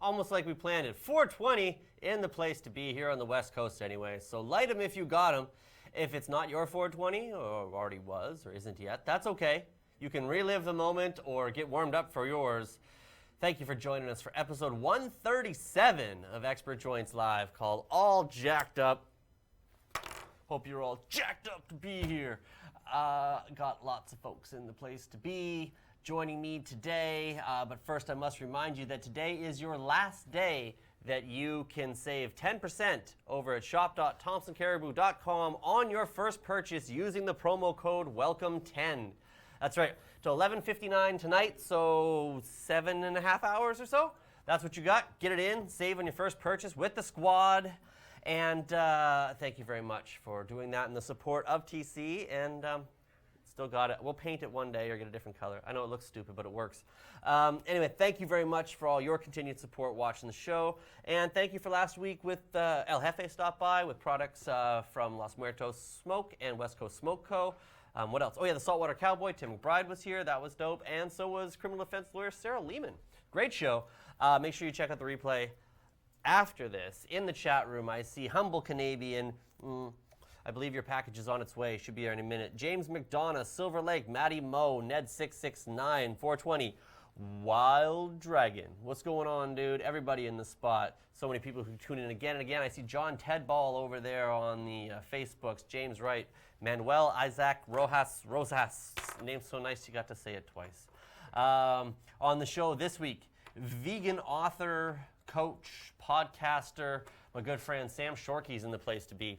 almost like we planned it. 420 in the place to be here on the West Coast anyway. So light them if you got them. If it's not your 420, or already was, or isn't yet, that's okay. You can relive the moment or get warmed up for yours. Thank you for joining us for episode 137 of Expert Joints Live, called All Jacked Up. Hope you're all jacked up to be here. Got lots of folks in the place to be joining me today. But first, I must remind you that today is your last day that you can save 10% over at shop.thompsoncaribou.com on your first purchase using the promo code WELCOME10. That's right, till 11:59 tonight, so 7.5 hours or so. That's what you got. Get it in, save on your first purchase with the squad. And thank you very much for doing that and the support of TC. And still got it. We'll paint it one day or get a different color. I know it looks stupid, but it works. Anyway, thank you very much for all your continued support watching the show. And thank you for last week with El Jefe stopped by with products from Los Muertos Smoke and West Coast Smoke Co. What else? Oh, yeah, the Saltwater Cowboy, Tim McBride was here. That was dope. And so was criminal defense lawyer Sarah Lehman. Great show. Make sure you check out the replay after this. In the chat room, I see Humble Canadian. I believe your package is on its way. Should be here in a minute. James McDonough, Silver Lake, Matty Moe, Ned669, 420, Wild Dragon. What's going on, dude? Everybody in the spot. So many people who tune in again and again. I see John Tedball over there on the Facebooks. James Wright, Manuel Isaac Rosas. Name's so nice you got to say it twice. On the show this week, vegan author, coach, podcaster, my good friend Sam Shorkey's in the place to be.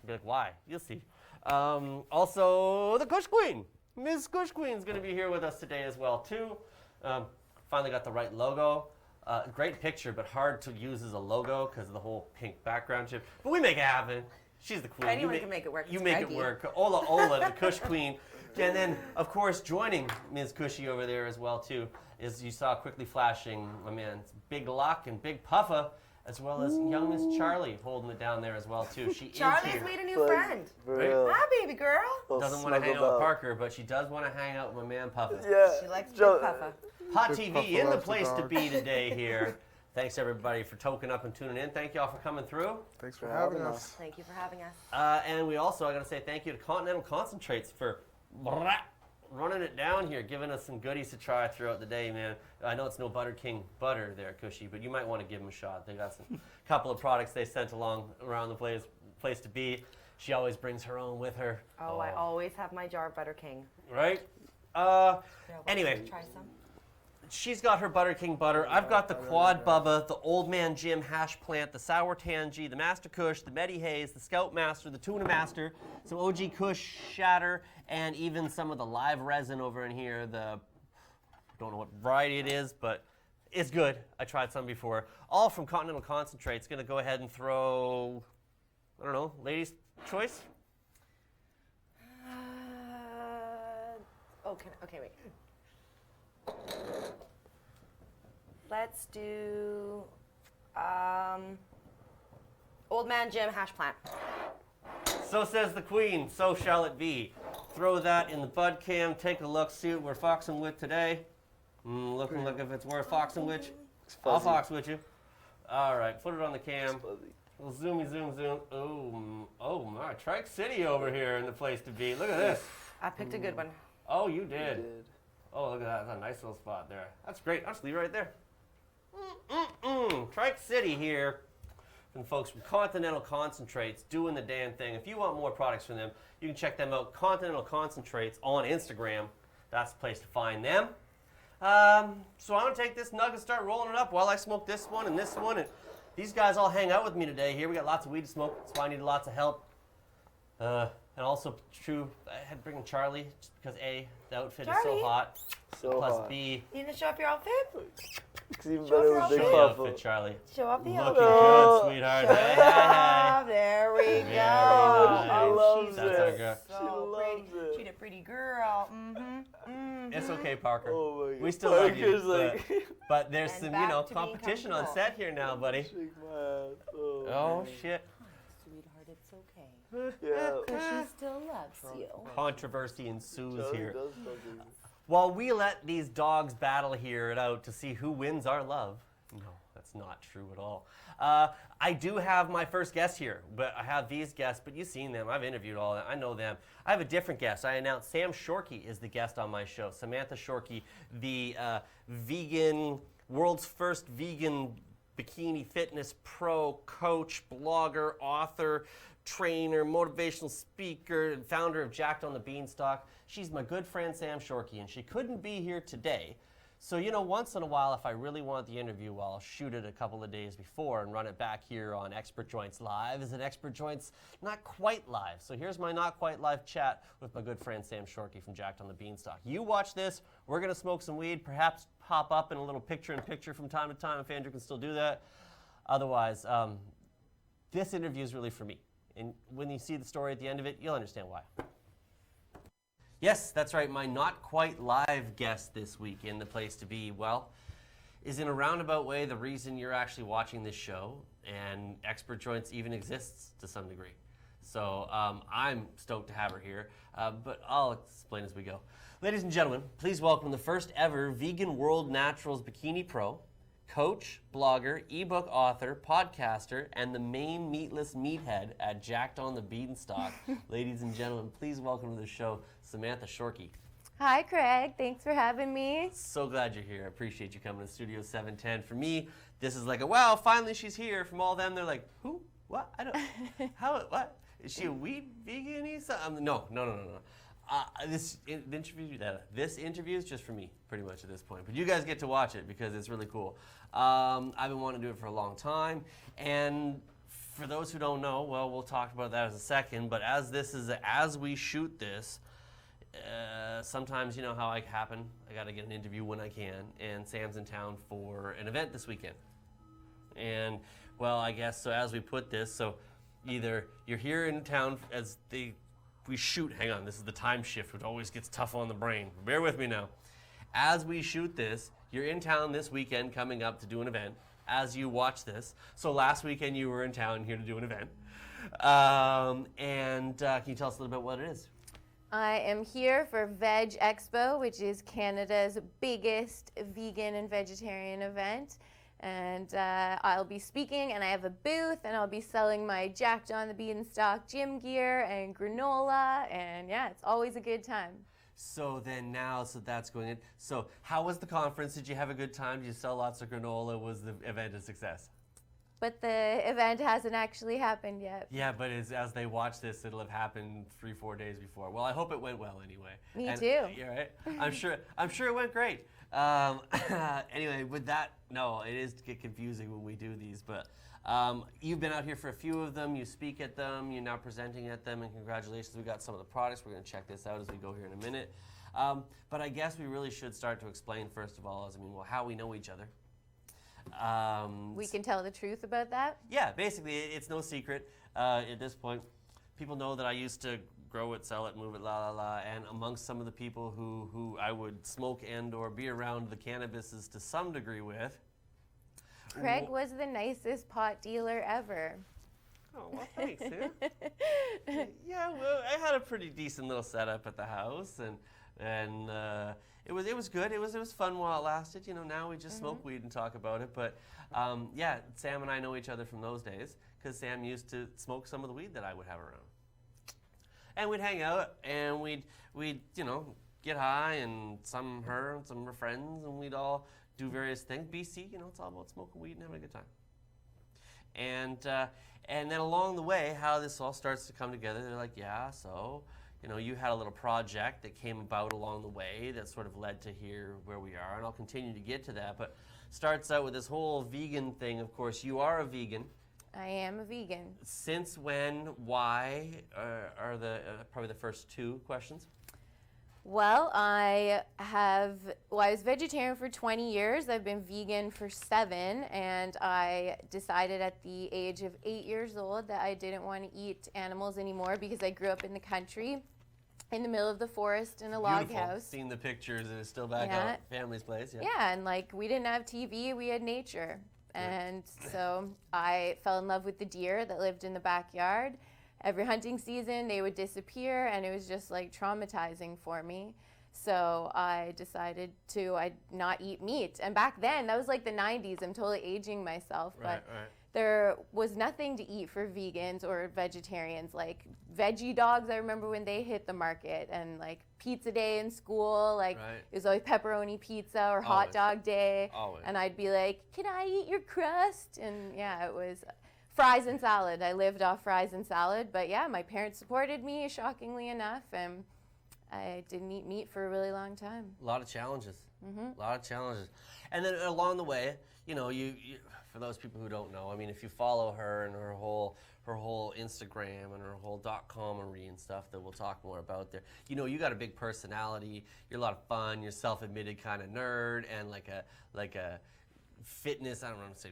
Be like, why? You'll see. Also, the Kush Queen. Ms. Kush Queen's going to be here with us today as well, too. Finally got the right logo. Great picture, but hard to use as a logo because of the whole pink background chip. But we make it happen. She's the queen. Anyone can make it work. You make it work. Ola, the Kush Queen. And then, of course, joining Ms. Cushy over there as well, too, is you saw quickly flashing my man Big Luck and Big Puffa, as well as young Miss Charlie holding it down there as well, too. She Charlie's is here. made a new friend. Right? Hi, baby girl. Doesn't want to hang out with Parker, but she does want to hang out with my man Puffa. Yeah. She likes Big Puffa. Hot Big TV Puffa in the loves the place to dog. be today here. Thanks, everybody, for toking up and tuning in. Thank you all for coming through. Thanks for having us. Thank you for having us. And we also, I got to say thank you to Continental Concentrates for running it down here, giving us some goodies to try throughout the day, man. I know it's no Butter King butter there, Cushy, but you might want to give them a shot. They got some couple of products they sent along around the place to be. She always brings her own with her. Oh, I always have my jar of Butter King. Right? Anyway. Try some. She's got her Butter King butter. I've got the Quad Bubba, the Old Man Jim Hash Plant, the Sour Tangy, the Master Kush, the Medi Haze, the Scout Master, the Tuna Master, some OG Kush Shatter, and even some of the live resin over in here. Don't know what variety it is, but it's good. I tried some before. All from Continental Concentrates. Going to go ahead and throw, I don't know, ladies' choice? Okay, wait. Let's do Old Man Jim Hash Plant. So says the queen, so shall it be. Throw that in the bud cam, take a look, see what we're foxing with today. Looking like if it's worth foxing with. I'll fox with you. All right, put it on the cam. We'll zoomy, zoom. Oh my, Trike City over here in the place to be. Look at this. I picked a good one. Oh, you did. Oh, look at that. That's a nice little spot there. That's great. I'll just leave it right there. Trike City here. And folks from Continental Concentrates doing the damn thing. If you want more products from them, you can check them out. Continental Concentrates on Instagram. That's the place to find them. So I'm going to take this nug and start rolling it up while I smoke this one and this one. And these guys all hang out with me today here. We got lots of weed to smoke. That's why I needed lots of help. And also, true, I had to bring in Charlie just because A, the outfit is so hot. Plus B. You didn't show off your outfit? It's even better with Big Show the Puffa. outfit, Charlie. Show off the Looking outfit. good, sweetheart. Show it off. There we go. Very nice. loves she's That's our girl. so She loves pretty. it. She's a pretty girl. It's okay, Parker. Oh my God. We still love you. Parker's like, But there's And some, back to being competition on comfortable. set here now, buddy. shake my ass. Oh, shit. Sweetheart, it's okay. Yeah. Because she still loves you. Controversy ensues Charlie here. does something. While we let these dogs battle here it out to see who wins our love. No, that's It's not true at all. I do have my first guest here, but I have these guests, but you've seen them. I've interviewed all of them. I know them. I have a different guest. I announced Sam Shorkey is the guest on my show. Samantha Shorkey, the world's first vegan bikini fitness pro, coach, blogger, author, trainer, motivational speaker, and founder of Jacked on the Beanstalk. She's my good friend Sam Shorkey, and she couldn't be here today. So, once in a while, if I really want the interview, I'll shoot it a couple of days before and run it back here on Expert Joints Live. Is it Expert Joints Not Quite Live? So here's my Not Quite Live chat with my good friend Sam Shorkey from Jacked on the Beanstalk. You watch this, we're going to smoke some weed, perhaps pop up in a little picture-in-picture from time to time if Andrew can still do that. Otherwise, this interview is really for me. And when you see the story at the end of it, you'll understand why. Yes, that's right. My Not Quite Live guest this week in the place to be, well, is in a roundabout way the reason you're actually watching this show, and Expert Joints even exists to some degree. So I'm stoked to have her here, but I'll explain as we go. Ladies and gentlemen, please welcome the first ever vegan World Naturals Bikini Pro, coach, blogger, ebook author, podcaster, and the main meatless meathead at Jacked on the Beanstalk. Ladies and gentlemen, please welcome to the show, Samantha Shorkey. Hi, Craig. Thanks for having me. So glad you're here. I appreciate you coming to Studio 710. For me, this is like a, wow, finally she's here. From all them, they're like, who? What? I don't, how, what? Is she a weed vegan? No. This interview is just for me, pretty much at this point. But you guys get to watch it because it's really cool. I've been wanting to do it for a long time. And for those who don't know, well, we'll talk about that in a second. But as we shoot this, sometimes you know how it happen. I got to get an interview when I can. And Sam's in town for an event this weekend. And, well, I guess, so as we put this, so either you're here in town as we shoot, hang on, this is the time shift, which always gets tough on the brain. Bear with me now. As we shoot this, you're in town this weekend coming up to do an event as you watch this. So last weekend you were in town here to do an event. Can you tell us a little bit what it is? I am here for Veg Expo, which is Canada's biggest vegan and vegetarian event. And I'll be speaking, and I have a booth, and I'll be selling my Jacked on the Beanstalk gym gear and granola, and yeah, it's always a good time. So then so that's going in. So how was the conference? Did you have a good time? Did you sell lots of granola? Was the event a success? But the event hasn't actually happened yet. Yeah, but as they watch this, it'll have happened 3-4 days before. Well, I hope it went well anyway. Me too. Yeah, right? I'm sure it went great. Anyway, with that, no, it is get confusing when we do these, but you've been out here for a few of them. You speak at them. You're now presenting at them, and congratulations. We got some of the products. We're going to check this out as we go here in a minute. But I guess we really should start to explain, first of all, how we know each other. We can tell the truth about that? Yeah, basically, it's no secret at this point. People know that I used to grow it, sell it, move it, and amongst some of the people who I would smoke and or be around the cannabises to some degree with. Craig was the nicest pot dealer ever. Oh, well, thanks, Yeah, well, I had a pretty decent little setup at the house, and it was good. It was fun while it lasted. Now we just smoke weed and talk about it. But yeah, Sam and I know each other from those days because Sam used to smoke some of the weed that I would have around. And we'd hang out, and we'd get high, and some her and some of her friends, and we'd all do various things. BC, it's all about smoking weed and having a good time. And then along the way, how this all starts to come together, they're like, yeah, so, you had a little project that came about along the way that sort of led to here where we are, and I'll continue to get to that, but starts out with this whole vegan thing. Of course, you are a vegan. I am a vegan. Since when, why, are probably the first two questions. Well, I was vegetarian for 20 years. I've been vegan for 7, and I decided at the age of 8 years old that I didn't want to eat animals anymore because I grew up in the country, in the middle of the forest in a log house. Seen the pictures, and it's still back at family's place. Yeah, and we didn't have TV, we had nature. And so I fell in love with the deer that lived in the backyard. Every hunting season, they would disappear, and it was just traumatizing for me. So I decided to not eat meat. And back then, that was like the 90s. I'm totally aging myself. But there was nothing to eat for vegans or vegetarians. Like veggie dogs, I remember when they hit the market, and like pizza day in school, like it was always pepperoni pizza or hot dog day. And I'd be like, can I eat your crust? And yeah, it was fries and salad. I lived off fries and salad. But yeah, my parents supported me, shockingly enough. And I didn't eat meat for a really long time. A lot of challenges. A lot of challenges. And then along the way, you know, you for those people who don't know, I mean, if you follow her and her whole Instagram and her whole .com-ery and stuff that we'll talk more about there, you know, you got a big personality. You're a lot of fun. You're a self-admitted kind of nerd and like a fitness, I don't want to say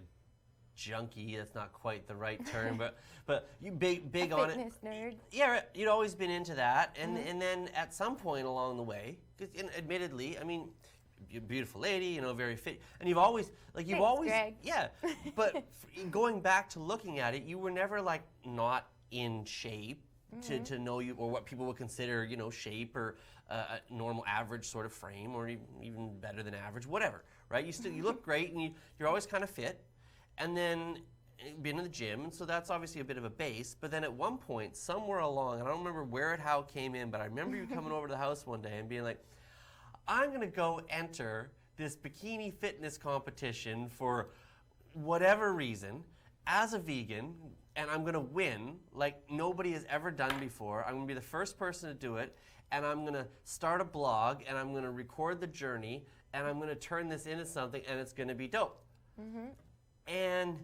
junkie, that's not quite the right term, but you big on it. Fitness nerd. Yeah, you'd always been into that, and then at some point along the way, because admittedly, I mean, you're a beautiful lady, you know, very fit, and you've always Greg. yeah, but going back to looking at it, you were never like not in shape to know you, or what people would consider, you know, shape or a normal average sort of frame, or even better than average, whatever, right? You look great, and you're always kind of fit. And then been in the gym, and so that's obviously a bit of a base. But then at one point, somewhere along, and I don't remember how it came in, but I remember you coming over to the house one day and being like, I'm going to go enter this bikini fitness competition for whatever reason as a vegan, and I'm going to win like nobody has ever done before. I'm going to be the first person to do it, and I'm going to start a blog, and I'm going to record the journey, and I'm going to turn this into something, and it's going to be dope. And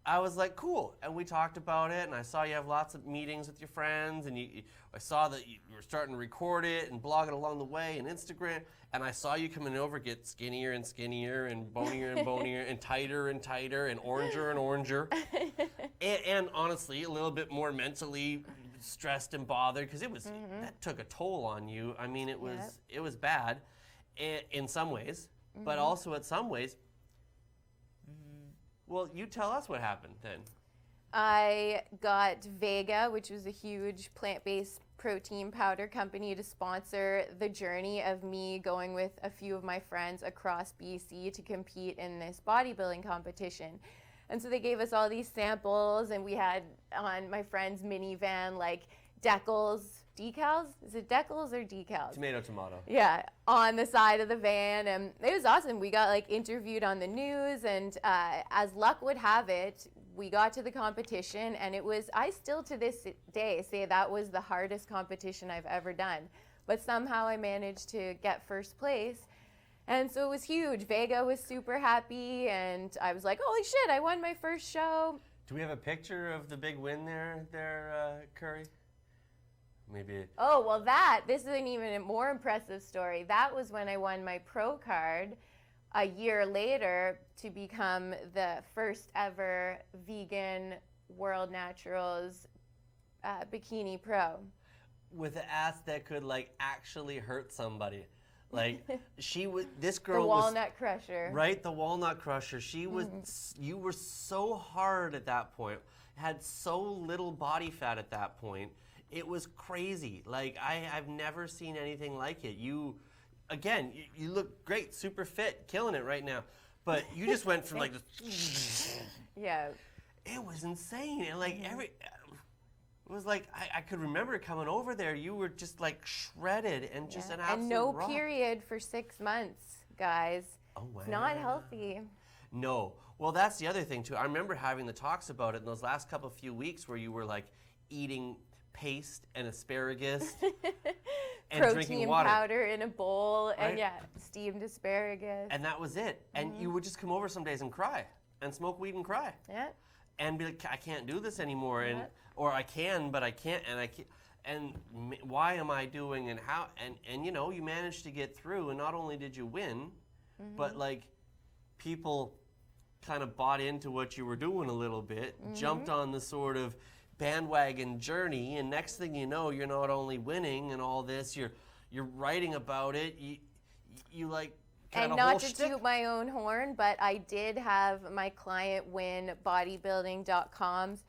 I was like, cool. And we talked about it, and I saw you have lots of meetings with your friends, and I saw that you were starting to record it and blog it along the way, and Instagram, and I saw you coming over, get skinnier and skinnier, and bonier and bonier, and tighter, and oranger and oranger, and honestly, a little bit more mentally stressed and bothered, because that took a toll on you. I mean, it was bad in some ways, but also in some ways. Well, you tell us what happened then. I got Vega, which was a huge plant-based protein powder company, to sponsor the journey of me going with a few of my friends across BC to compete in this bodybuilding competition. And so they gave us all these samples, and we had on my friend's minivan like decals. Decals? Is it decals or decals? Tomato. Yeah, on the side of the van, and it was awesome. We got like interviewed on the news, and as luck would have it, we got to the competition, and I still to this day say that was the hardest competition I've ever done. But somehow I managed to get first place, and so it was huge. Vega was super happy, and I was like, holy shit, I won my first show. Do we have a picture of the big win there, Curry? Maybe. Oh, well, this is an even more impressive story. That was when I won my pro card a year later to become the first ever vegan World Naturals Bikini Pro. With an ass that could like actually hurt somebody. Like this girl the walnut crusher. Right, the walnut crusher. She was, you were so hard at that point, had so little body fat at that point. It was crazy. Like, I've never seen anything like it. You look great, super fit, killing it right now. But you just went from like this. Yeah. It was insane. And like it was like, I could remember coming over there. You were just like shredded and just an absolute And no rock. period for 6 months, guys. Oh, wow. It's not healthy. No. Well, that's the other thing too. I remember having the talks about it in those last few weeks where you were like eating paste and asparagus and protein drinking water. Powder in a bowl, right? and steamed asparagus. And that was it. And you would just come over some days and cry and smoke weed and cry. Yeah. And be like, I can't do this anymore, and or I can, but I can't, and I can't. And why am I doing, and how? And you know, you managed to get through, and not only did you win, but like people kind of bought into what you were doing a little bit, jumped on the sort of bandwagon journey, and next thing you know, you're not only winning and all this, you're writing about it. You like kind and of not whole to shtick. toot my own horn, but I did have my client win bodybuilding.com's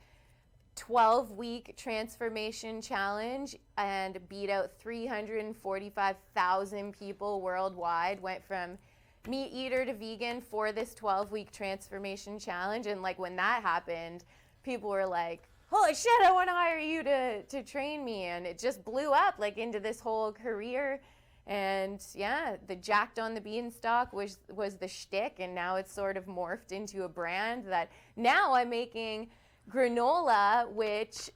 12-week transformation challenge and beat out 345,000 people worldwide, went from meat eater to vegan for this 12-week transformation challenge. And like when that happened, people were like, holy shit, I want to hire you to train me. And it just blew up like into this whole career. And yeah, the Jacked on the Beanstalk was the shtick, and now it's sort of morphed into a brand that now I'm making granola, which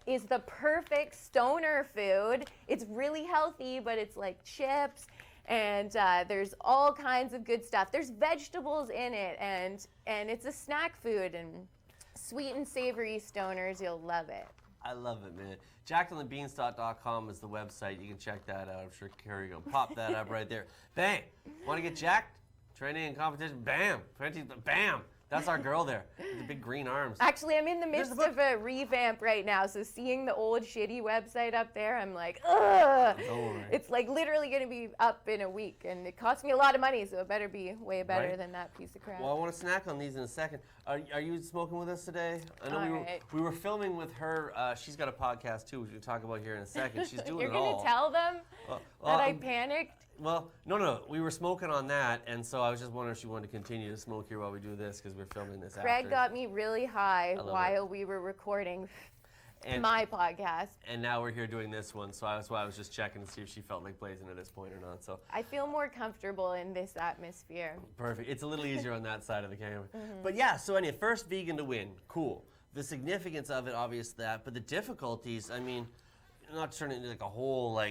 is the perfect stoner food. It's really healthy, but it's like chips, and there's all kinds of good stuff. There's vegetables in it, and it's a snack food, and sweet and savory stoners, you'll love it. I love it, man. JackedOnTheBeanstalk.com is the website. You can check that out. I'm sure Carrie will pop that up right there. Bang! Want to get jacked? Training and competition? Bam! 20, bam! That's our girl there with the big green arms. Actually, I'm in the midst of a revamp right now, so seeing the old shitty website up there, I'm like, ugh! It's like literally going to be up in a week, and it cost me a lot of money, so it better be way better than that piece of crap. Well, I want to snack on these in a second. Are you smoking with us today? I know we were filming with her. She's got a podcast too, which we'll talk about here in a second. She's doing You're it all. going to tell them that I panicked? Well, no. We were smoking on that, and so I was just wondering if she wanted to continue to smoke here while we do this, because we're filming this after. Craig got me really high while we were recording my podcast. And now we're here doing this one, so that's why I was just checking to see if she felt like blazing at this point or not. So I feel more comfortable in this atmosphere. Perfect. It's a little easier on that side of the camera. But yeah, so anyway, first vegan to win. Cool. The significance of it, obvious that, but the difficulties, I mean, not turning into like a whole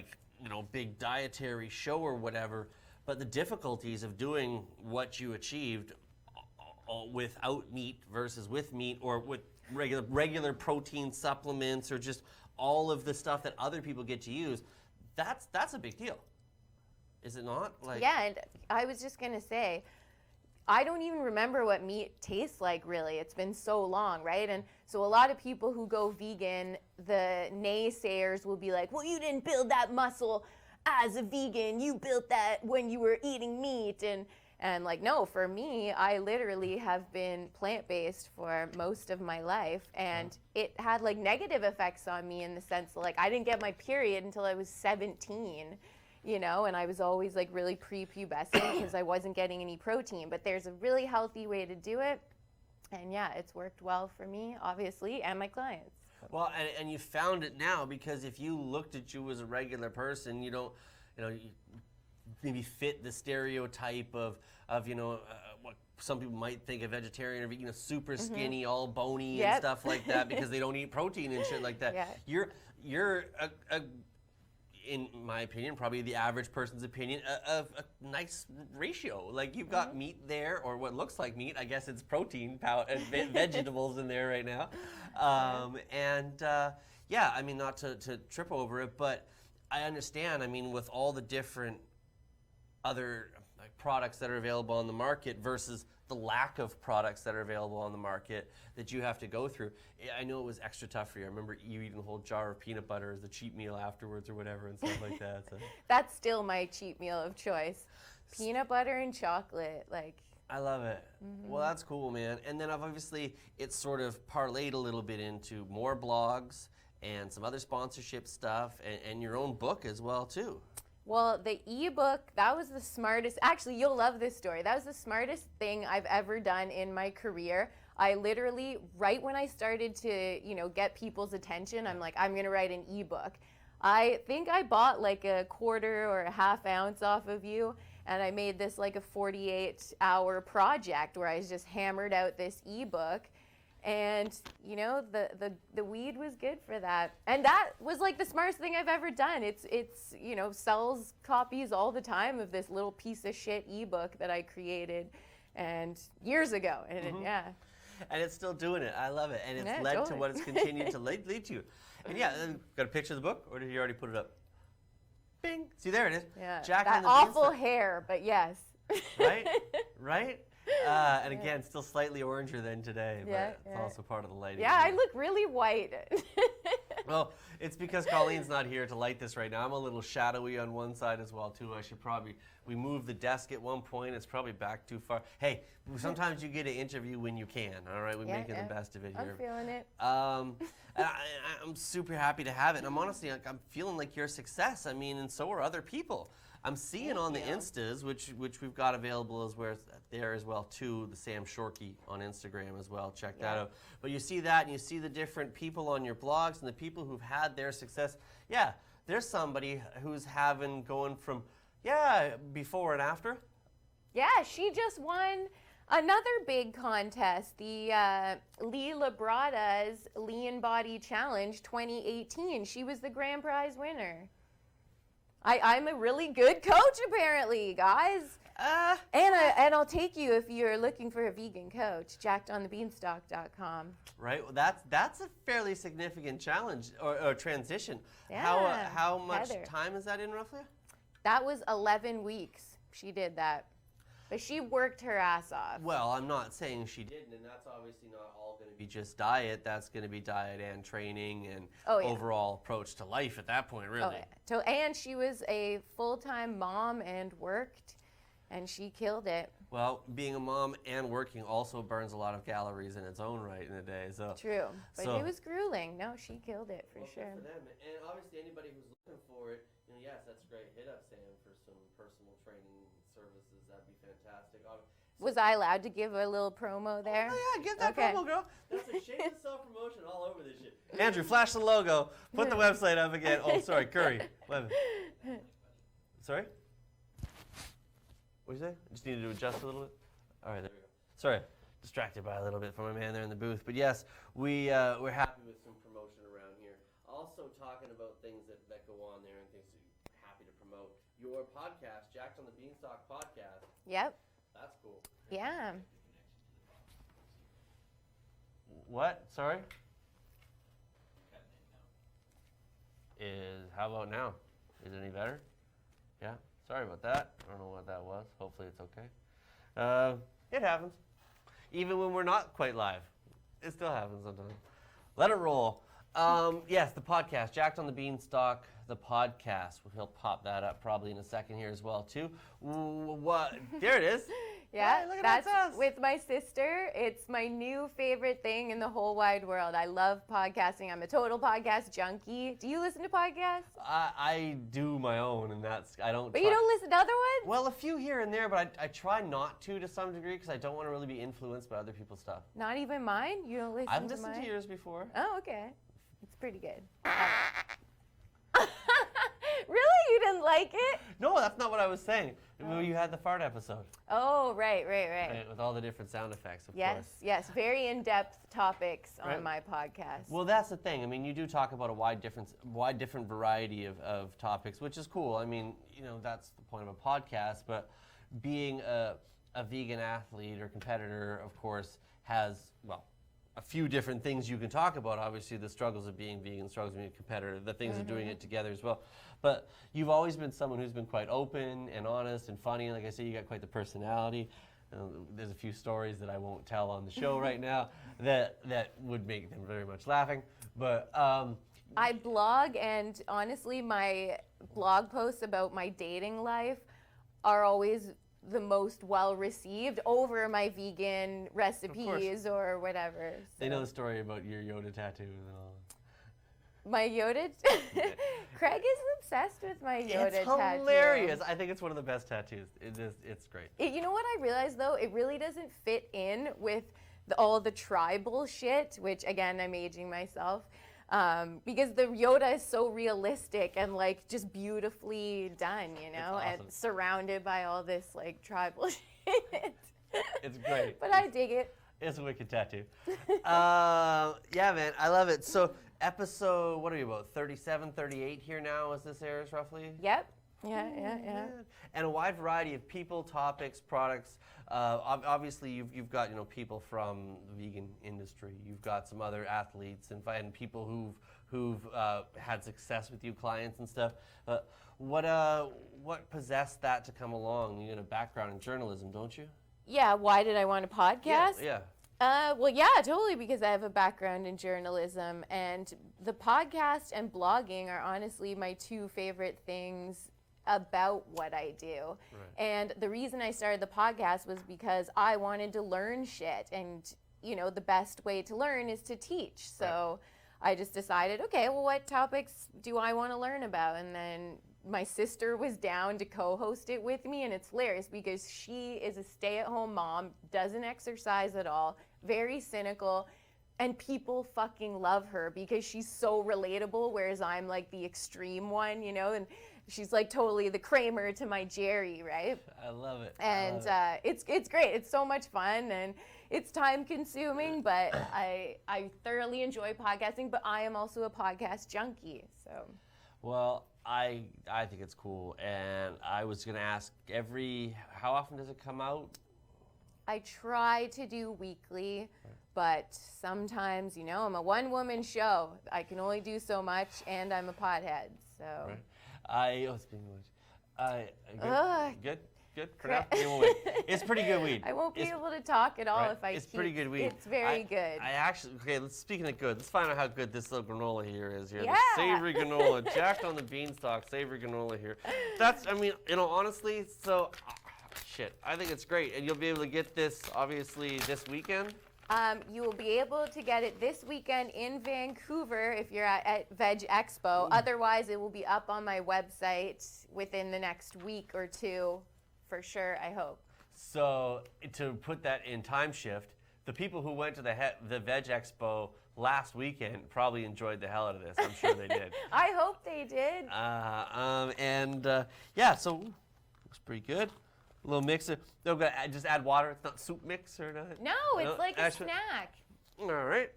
big dietary show or whatever, but the difficulties of doing what you achieved without meat versus with meat, or with regular protein supplements, or just all of the stuff that other people get to use. That's a big deal, is it not? Yeah, and I was just gonna say, I don't even remember what meat tastes like, really. It's been so long, right? And so a lot of people who go vegan, the naysayers will be like, well, you didn't build that muscle as a vegan. You built that when you were eating meat. And like, no, for me, I literally have been plant-based for most of my life. And it had like negative effects on me in the sense that like I didn't get my period until I was 17. And I was always like really prepubescent because I wasn't getting any protein. But there's a really healthy way to do it. And yeah, it's worked well for me, obviously, and my clients. Well, and you found it now, because if you looked at you as a regular person, you don't, you maybe fit the stereotype of what some people might think a vegetarian or vegan, super skinny, all bony and stuff like that, because they don't eat protein and shit like that. Yeah. You're in my opinion, probably the average person's opinion, a nice ratio. Like, you've got meat there, or what looks like meat. I guess it's protein, vegetables in there right now. Yeah, I mean, not to trip over it, but I understand, I mean, with all the different other products that are available on the market versus the lack of products that are available on the market that you have to go through. I know it was extra tough for you. I remember you eating a whole jar of peanut butter as a cheat meal afterwards or whatever and stuff like that. So. That's still my cheat meal of choice. Peanut butter and chocolate, like. I love it. Well, that's cool, man. And then obviously it's sort of parlayed a little bit into more blogs and some other sponsorship stuff, and your own book as well, too. Well, the ebook, that was the smartest, actually, you'll love this story. That was the smartest thing I've ever done in my career. I literally, right when I started to, get people's attention, I'm like, I'm gonna write an ebook. I think I bought like a quarter or a half ounce off of you, and I made this like a 48-hour project where I just hammered out this ebook. And the weed was good for that, and that was like the smartest thing I've ever done. It's sells copies all the time of this little piece of shit ebook that I created, and years ago, and and it's still doing it. I love it, and it's led to what it's continued to lead to. And got a picture of the book, or did you already put it up? Bing. See, there it is. Yeah. Jack that on the awful Beanstalk. Hair, but yes. Right. And again, still slightly oranger than today, but it's also part of the lighting. Yeah, I look really white. Well, It's because Colleen's not here to light this right now. I'm a little shadowy on one side as well too. We moved the desk at one point. It's probably back too far. Hey, sometimes you get an interview when you can. All right, we're making the best of it here. I'm feeling it. And I'm super happy to have it. And I'm honestly, I'm feeling like you're a success. I mean, and so are other people. I'm seeing on the Instas, which we've got available there as well too, the Sam Shorkey on Instagram as well. Check that out. But you see that, and you see the different people on your blogs and the people who've had their success. Yeah, there's somebody who's going from before and after. Yeah, she just won another big contest, the Lee Labrada's Lean Body Challenge 2018. She was the grand prize winner. I'm a really good coach, apparently, guys. And I'll take you if you're looking for a vegan coach. JackedOnTheBeanstalk.com. Right. Well, that's a fairly significant challenge or transition. Yeah, How much Heather. time is that in roughly? That was 11 weeks. She did that. But she worked her ass off. Well, I'm not saying she didn't, and that's obviously not all going to be just diet. That's going to be diet and training and overall approach to life at that point, really. And she was a full-time mom and worked, and she killed it. Well, being a mom and working also burns a lot of calories in its own right in a day. So True, but it was grueling. No, she killed it for sure. Good for them. And obviously, anybody who's looking for it, yes, that's great. Hit up Sam for some personal training services. That'd be fantastic. Was I allowed to give a little promo there? Oh, yeah, give that promo, girl. That's a shameless self-promotion all over this shit. Andrew, flash the logo. Put the website up again. Oh, sorry, Curry. Sorry? What did you say? Just needed to adjust a little bit? All right, there we go. Sorry, distracted by a little bit from my man there in the booth. But yes, we're happy with some promotion around here. Also talking about things that go on there and things that you're happy to promote. Your podcast, Jacked on the Beanstalk podcast. Yep. That's cool. Yeah. What? Sorry? How about now? Is it any better? Yeah. Sorry about that. I don't know what that was. Hopefully it's okay. It happens. Even when we're not quite live. It still happens sometimes. Let it roll. Yes, the podcast, Jacked on the Beanstalk, the podcast. He'll pop that up probably in a second here as well, too. What? There it is. Yeah, Hey, look at that's that. with my sister. It's my new favorite thing in the whole wide world. I love podcasting. I'm a total podcast junkie. Do you listen to podcasts? I do my own, and I don't. But you don't listen to other ones? Well, a few here and there, but I try not to some degree because I don't want to really be influenced by other people's stuff. Not even mine? You don't listen I've to listened mine? to yours before. Oh, okay. It's pretty good. Really? You didn't like it? No, that's not what I was saying. You had the fart episode. Oh, right. With all the different sound effects, of Yes, course. yes. Very in-depth topics Right. on my podcast. Well, that's the thing. I mean, you do talk about a wide different variety of topics, which is cool. I mean, that's the point of a podcast. But being a vegan athlete or competitor, of course, has, a few different things you can talk about. Obviously, the struggles of being vegan, struggles of being a competitor, the things of doing it together as well. But you've always been someone who's been quite open and honest and funny. Like I say, you got quite the personality. There's a few stories that I won't tell on the show right now that would make them very much laughing. But I blog, and honestly, my blog posts about my dating life are always the most well-received over my vegan recipes or whatever. So. They know the story about your Yoda tattoos and all. My Yoda? Craig is obsessed with my Yoda tattoo. It's hilarious. I think it's one of the best tattoos. It's great. You know what I realized, though? It really doesn't fit in with all the tribal shit, which, again, I'm aging myself. Because the Yoda is so realistic and just beautifully done, awesome. and surrounded by all this tribal shit. It's great. But I dig it. It's a wicked tattoo. Yeah, man, I love it. So episode, what are you about, 37, 38 here now as this airs roughly? Yep. Yeah. And a wide variety of people, topics, products. Obviously, you've got people from the vegan industry. You've got some other athletes and people who've had success with you, clients and stuff. What possessed that to come along? You got a background in journalism, don't you? Yeah. Why did I want a podcast? Yeah. Well, yeah, totally, because I have a background in journalism, and the podcast and blogging are honestly my two favorite things about what I do. Right. And the reason I started the podcast was because I wanted to learn shit, and the best way to learn is to teach. So I just decided, okay, well, what topics do I want to learn about? And then my sister was down to co-host it with me, and it's hilarious because she is a stay-at-home mom, doesn't exercise at all, very cynical, and people fucking love her because she's so relatable, whereas I'm like the extreme one, and she's like totally the Kramer to my Jerry, right? I love it. And it's great. It's so much fun, and it's time consuming, but I thoroughly enjoy podcasting, but I am also a podcast junkie, so. Well, I think it's cool, and I was gonna ask how often does it come out? I try to do weekly, but sometimes, I'm a one-woman show. I can only do so much, and I'm a pothead, so. Right. Speaking of which, good. For now, Cra- you won't wait. It's pretty good weed. I won't be able to talk at all Right. if I It's keep. pretty good weed. It's very good. I actually, speaking of good, let's find out how good this little granola here is here. Yeah. The savory granola, jacked on the beanstalk, savory granola here. That's, honestly, so, shit, I think it's great. And you'll be able to get this, obviously, this weekend. You will be able to get it this weekend in Vancouver if you're at Veg Expo. Otherwise, it will be up on my website within the next week or two, for sure, I hope. So, to put that in time shift, the people who went to the Veg Expo last weekend probably enjoyed the hell out of this. I'm sure they did. I hope they did. So looks pretty good. A little mixer. They're gonna just add water. It's not soup mix or not. No, it's like a actually- snack. All right.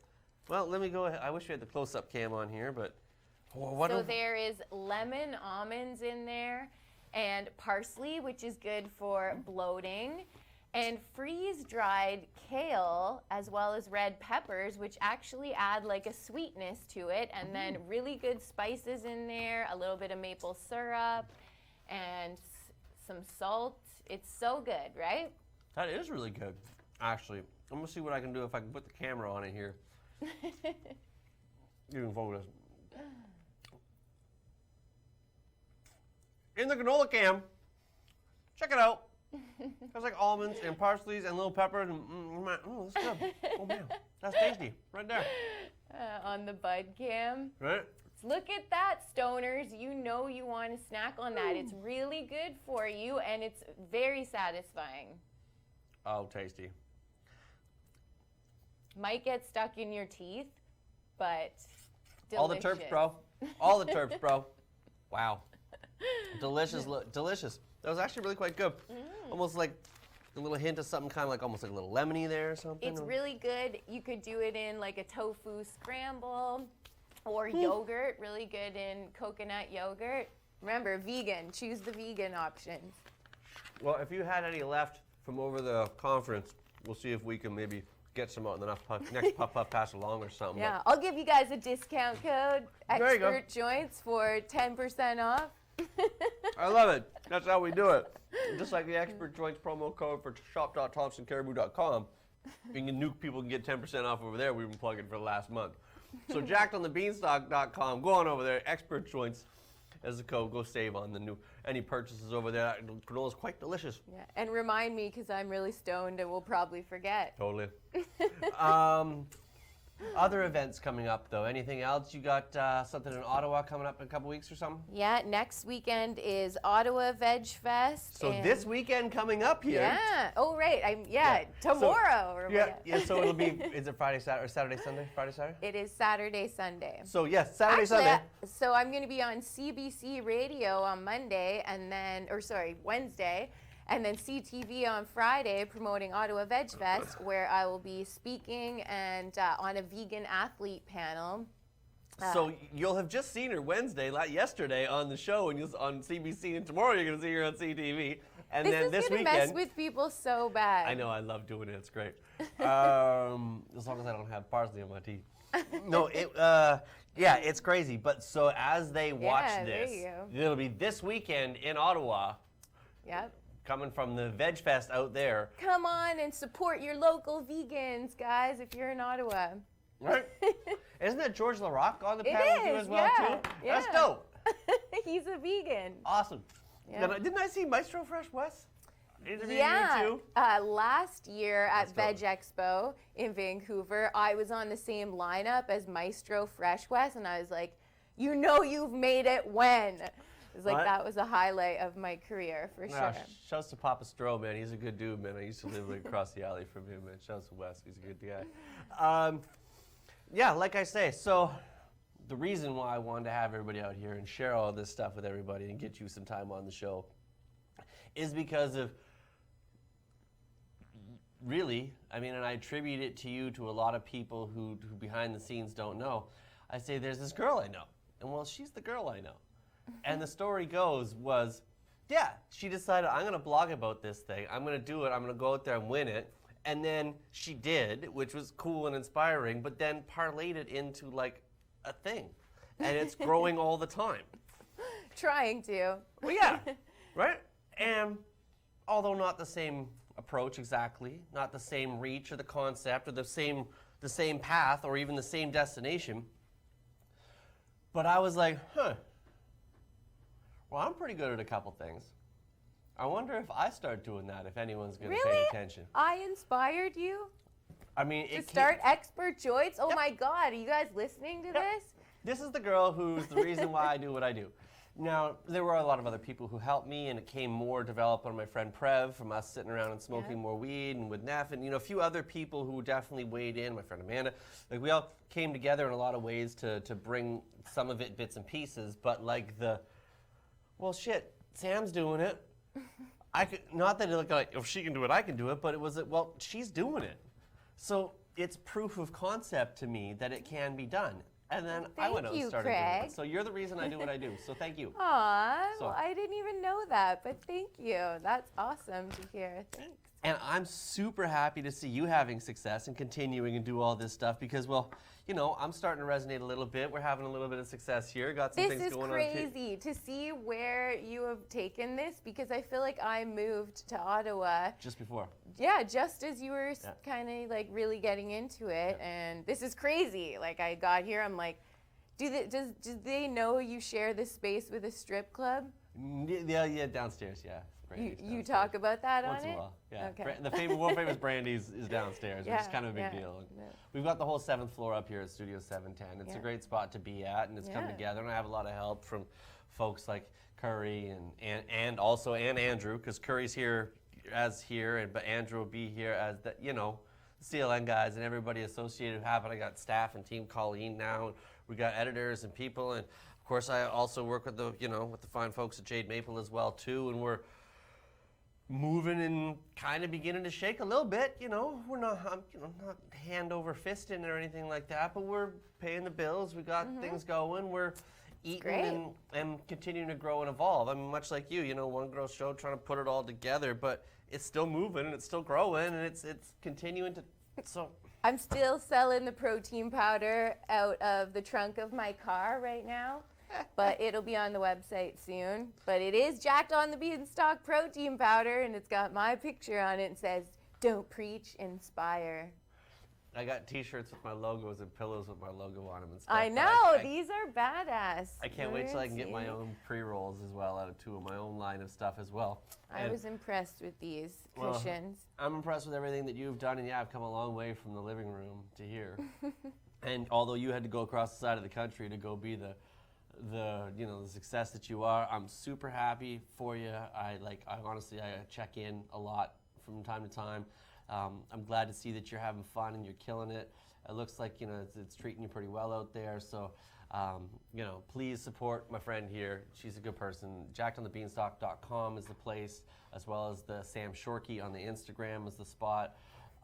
Well, let me go ahead. I wish we had the close-up cam on here, but There is lemon almonds in there, and parsley, which is good for bloating, and freeze-dried kale, as well as red peppers, which actually add like a sweetness to it, and then really good spices in there, a little bit of maple syrup, and some salt. It's so good, right? that is really good. Actually, I'm gonna see what I can do if I can put the camera on it here. You can focus. In the granola cam, check it out. There's like almonds and parsleys and little peppers and that's good. Oh man, that's tasty right there. On the bud cam. Right? Look at that, stoners. You know you want to snack on that. It's really good for you, and it's very satisfying. Oh, tasty. Might get stuck in your teeth, but delicious. All the terps, bro. All the terps, bro. Wow. Delicious. Delicious. That was actually really quite good. Almost like a little hint of something kind of like almost like a little lemony there or something. It's really good. You could do it in like a tofu scramble or yogurt. Really good in coconut yogurt. Remember, vegan. Choose the vegan options. Well, if you had any left from over the conference, we'll see if we can maybe get some out in the next Puff Pass along or something. Yeah, I'll give you guys a discount code. There you go. Expert Joints for 10% off. I love it. That's how we do it. Just like the Expert Joints promo code for shop.thompsoncaribou.com. New people can get 10% off over there. We've been plugging for the last month. So jackedonthebeanstalk.com. Go on over there. Expert Joints as the code. Go save on any purchases over there. Granola is quite delicious. Yeah, and remind me because I'm really stoned and will probably forget. Totally. Other events coming up, though. Anything else? You got something in Ottawa coming up in a couple weeks or something? Yeah, next weekend is Ottawa Veg Fest. So this weekend coming up here. Yeah. Oh, right. Tomorrow. So it'll be, is it Friday, Saturday, or Saturday, Sunday? Friday, Saturday? It is Saturday, Sunday. So yes, Saturday, Actually, Sunday. So I'm going to be on CBC Radio on Monday Wednesday, and then CTV on Friday promoting Ottawa Veg Fest, where I will be speaking and on a vegan athlete panel. So you'll have just seen her yesterday on the show and on CBC, and tomorrow you're going to see her on CTV. And then this is going to weekend, mess with people so bad. I know, I love doing it. It's great. As long as I don't have parsley on my teeth. No, it's crazy. But so as they watch there this, you go. it'll be this weekend in Ottawa. Yep. coming from the Veg Fest out there. Come on and support your local vegans, guys, if you're in Ottawa. Right? Isn't that George LaRocque on the It panel with you is, as well, yeah, too? That's yeah. dope. He's a vegan. Awesome. Yeah. Didn't I see Maestro Fresh Wes interviewing Yeah, you too? last year at Let's Veg Expo in Vancouver, I was on the same lineup as Maestro Fresh West, and I was like, you know you've made it when. It was like, What? that was a highlight of my career, for sure. Shouts to Papa Stroh, man. He's a good dude, man. I used to live like across the alley from him, man. Shouts to Wes. He's a good guy. Yeah, like I say, so the reason why I wanted to have everybody out here and share all this stuff with everybody and get you some time on the show is because of really, I mean, and I attribute it to you, to a lot of people who behind the scenes don't know. I say, there's this girl I know. And well, she's the girl I know. And the story goes yeah, she decided, I'm going to blog about this thing. I'm going to do it. I'm going to go out there and win it. And then she did, which was cool and inspiring, but then parlayed it into like a thing. And it's growing all the time. Trying to. Well, yeah, right? And although not the same approach exactly, not the same reach or the concept or the same path or even the same destination, but I was like, well, I'm pretty good at a couple things. I wonder if I start doing that, if anyone's going to pay Really? attention. I inspired you I mean, to start Expert Joints? Oh Yep. my God, are you guys listening to this? This is the girl who's the reason why I do what I do. Now, there were a lot of other people who helped me, and it came more developed on my friend Prev from us sitting around and smoking more weed, and with Neff, and a few other people who definitely weighed in, my friend Amanda. Like, we all came together in a lot of ways to bring some of it bits and pieces, but like well, shit, Sam's doing it. I could, not that it looked like, if she can do it, I can do it, but it was, well, she's doing it. So it's proof of concept to me that it can be done. And then I went out and started doing Craig. it. So you're the reason I do what I do. So thank you. Aw, So- well, I didn't even know that, but thank you. That's awesome to hear. Thanks. And I'm super happy to see you having success and continuing and do all this stuff because, well, I'm starting to resonate a little bit. We're having a little bit of success here. Got some This things is going on. crazy to see where you have taken this because I feel like I moved to Ottawa. Just before. Yeah, just as you were Yeah. kind of like really getting into it, and this is crazy. Like I got here, I'm like, do they know you share this space with a strip club? Yeah, downstairs, yeah. Brandy's You downstairs. talk about that Once on in it? a while, yeah. Okay. The world famous Brandy's is downstairs, which is kind of a big yeah, deal. yeah. We've got the whole 7th floor up here at Studio 710. It's a Yeah. great spot to be at, and it's come Yeah. together. And I have a lot of help from folks like Curry and also Andrew, because Curry's here, but Andrew will be here as the CLN guys and everybody associated with it. I got staff and team Colleen now. And we got editors and people, and of course I also work with the fine folks at Jade Maple as well too, and we're moving and kind of beginning to shake a little bit. We're not not hand over fist in it or anything like that, but we're paying the bills. We got things going. We're eating and continuing to grow and evolve. I mean, much like you, one girl show trying to put it all together, but it's still moving and it's still growing and it's continuing to. So I'm still selling the protein powder out of the trunk of my car right now, but it'll be on the website soon. But it is jacked on the Beanstalk protein powder, and it's got my picture on it and says, "Don't preach, inspire." I got T-shirts with my logos and pillows with my logo on them and stuff. I but know, these are badass. I can't wait till I can get my See? own pre-rolls as well out of two of my own line of stuff as well. I And was impressed with these Well, cushions. I'm impressed with everything that you've done, and yeah, I've come a long way from the living room to here. And although you had to go across the side of the country to go be the success that you are, I'm super happy for you. I honestly check in a lot from time to time. I'm glad to see that you're having fun and you're killing it. It looks like it's treating you pretty well out there. So please support my friend here. She's a good person. JackedOnTheBeanstalk.com is the place, as well as the Sam Shorkey on the Instagram is the spot.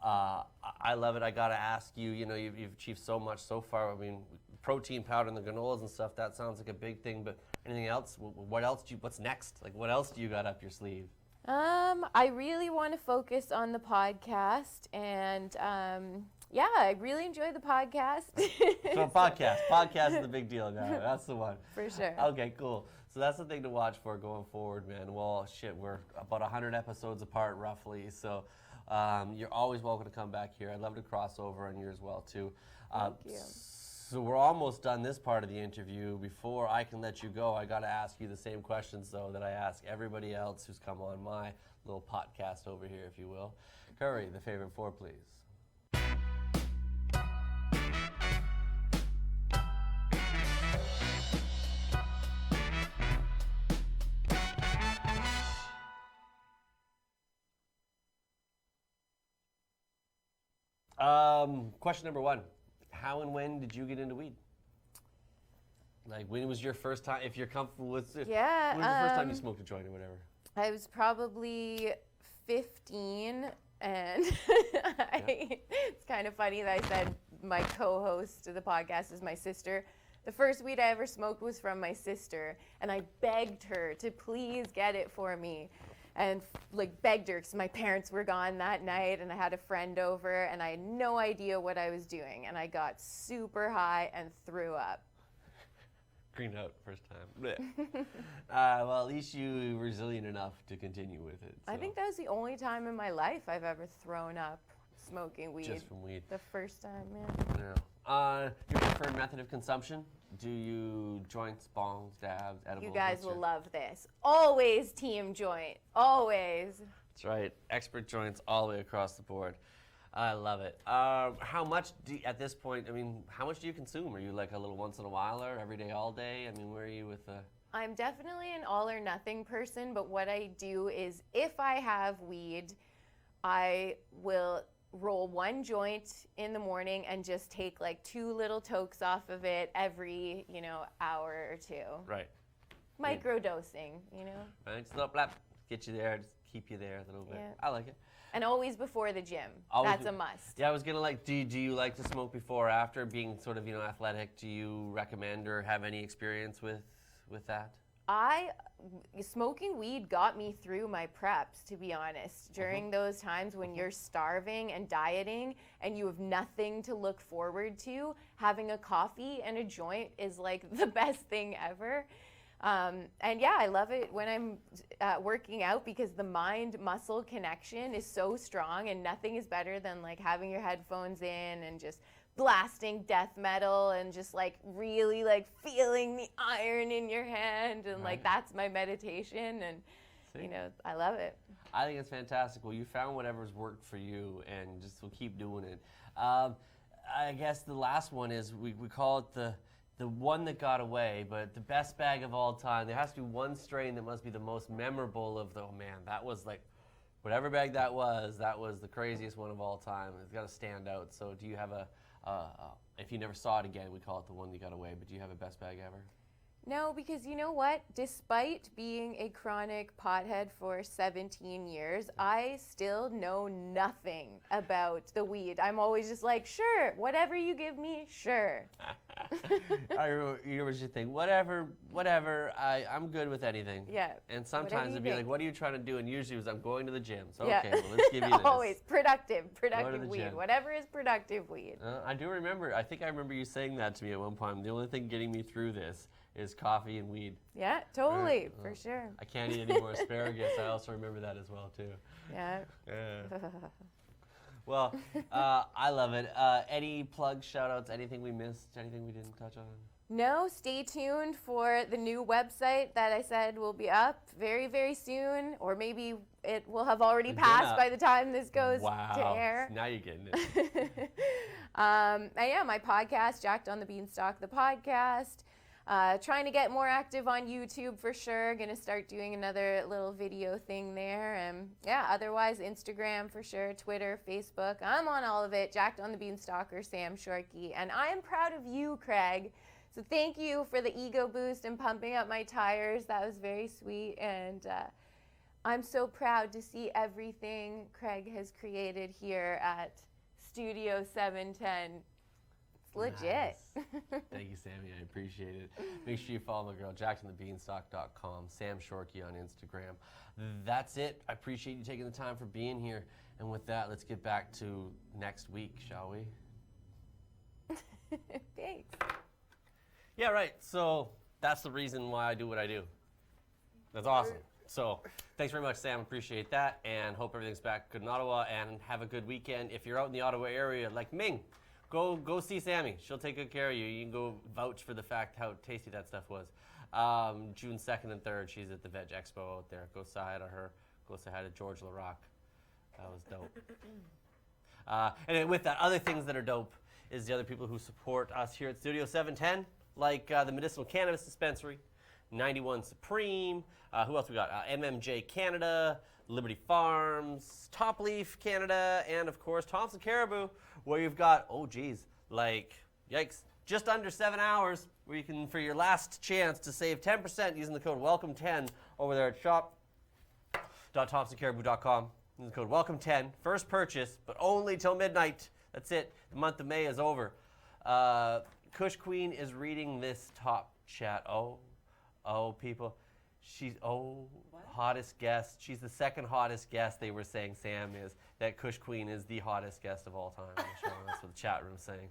I love it. I gotta ask you. You've achieved so much so far. I mean, protein powder and the granolas and stuff. That sounds like a big thing. But anything else? What else what's next? Like, what else do you got up your sleeve? I really want to focus on the podcast, and I really enjoy the podcast. So podcast is the big deal now. That's the one. For sure. Okay, cool. So that's the thing to watch for going forward, man. Well, shit, we're about 100 episodes apart, roughly. So you're always welcome to come back here. I'd love to cross over on you as well, too. Thank you. So we're almost done this part of the interview. Before I can let you go, I got to ask you the same questions, though, that I ask everybody else who's come on my little podcast over here, if you will. Curry, the favorite four, please. Question number one. How and when did you get into weed? Like, when was your first time, if you're comfortable with it? Yeah. When was the first time you smoked a joint or whatever? I was probably 15, and it's kind of funny that I said my co-host of the podcast is my sister. The first weed I ever smoked was from my sister, and I begged her to please get it for me. And like begged her because my parents were gone that night and I had a friend over and I had no idea what I was doing. And I got super high and threw up. Green out first time. Well, at least you were resilient enough to continue with it. So. I think that was the only time in my life I've ever thrown up smoking weed. Just from weed. The first time, yeah. Yeah. Your preferred method of consumption? Do you joints, bongs, dabs, edibles? You guys will love this. Always team joint. Always. That's right. Expert joints all the way across the board. I love it. How much at this point, I mean, how much do you consume? Are you like a little once in a whiler, every day, all day? I mean, where are you with the... I'm definitely an all or nothing person, but what I do is if I have weed, I will roll one joint in the morning and just take like 2 little tokes off of it every, hour or two. Right. Microdosing, Right. So, blap, get you there, just keep you there a little bit. Yeah. I like it. And always before the gym. Always That's a must. Yeah, I was gonna do you like to smoke before or after being sort of, athletic? Do you recommend or have any experience with that? Smoking weed got me through my preps, to be honest. During those times when you're starving and dieting and you have nothing to look forward to, having a coffee and a joint is like the best thing ever. And yeah, I love it when I'm working out because the mind-muscle connection is so strong and nothing is better than like having your headphones in and just blasting death metal and just like really like feeling the iron in your hand and like that's my meditation and I love it. I think it's fantastic. Well, you found whatever's worked for you and just will keep doing it. I guess the last one is we call it the one that got away, but the best bag of all time. There has to be one strain that must be the most memorable of the, oh man, that was like, whatever bag that was the craziest one of all time. It's got to stand out. So do you have if you never saw it again, we call it the one that got away, but do you have a best bag ever? No, because you know what? Despite being a chronic pothead for 17 years, I still know nothing about the weed. I'm always just like, sure, whatever you give me, sure. You always just think, whatever, I'm good with anything. Yeah. And sometimes it'd be like, what are you trying to do? And usually it was, I'm going to the gym. So, okay, well, let's give you this. Always productive weed. gym. Whatever is productive weed. I do remember, I think I remember you saying that to me at one point. The only thing getting me through this is coffee and weed. Yeah, totally, for sure. I can't eat any more asparagus. I also remember that as well, too. Yeah. Well, I love it. Any plugs, shout-outs, anything we missed, anything we didn't touch on? No, stay tuned for the new website that I said will be up very, very soon, or maybe it will have already passed by the time this goes to air. Now you're getting it. And yeah, my podcast, Jacked on the Beanstalk, the podcast. Trying to get more active on YouTube for sure. Gonna start doing another little video thing there. And yeah, otherwise Instagram for sure, Twitter, Facebook. I'm on all of it. Jacked on the Beanstalk or Sam Shorkey. And I am proud of you, Craig. So thank you for the ego boost and pumping up my tires. That was very sweet. And I'm so proud to see everything Craig has created here at Studio 710. Legit. Nice. Thank you, Sammy. I appreciate it. Make sure you follow my girl, jacksonthebeanstalk.com, Sam Shorkey on Instagram. That's it. I appreciate you taking the time for being here. And with that, let's get back to next week, shall we? Thanks. Yeah, right. So that's the reason why I do what I do. That's awesome. So thanks very much, Sam. Appreciate that, and hope everything's back good in Ottawa, and have a good weekend. If you're out in the Ottawa area, like Ming, go see Sammy. She'll take good care of you. You can go vouch for the fact how tasty that stuff was. June 2nd and 3rd, she's at the Veg Expo out there. Go say hi to her. Go say hi to George LaRock. That was dope. And then with that, other things that are dope is the other people who support us here at Studio 710, like the Medicinal Cannabis Dispensary, 91 Supreme, who else we got? MMJ Canada, Liberty Farms, Top Leaf Canada, and of course Thompson Caribou, where you've got, oh geez, like, yikes, just under 7 hours where you can, for your last chance to save 10% using the code WELCOME10 over there at shop.thompsoncaribou.com. Using the code WELCOME10, first purchase, but only till midnight. That's it. The month of May is over. Kush Queen is reading this top chat. Oh, people. She's, hottest guest. She's the second hottest guest. They were saying Sam is. That Kush Queen is the hottest guest of all time. I'm sure that's what the chat room's saying.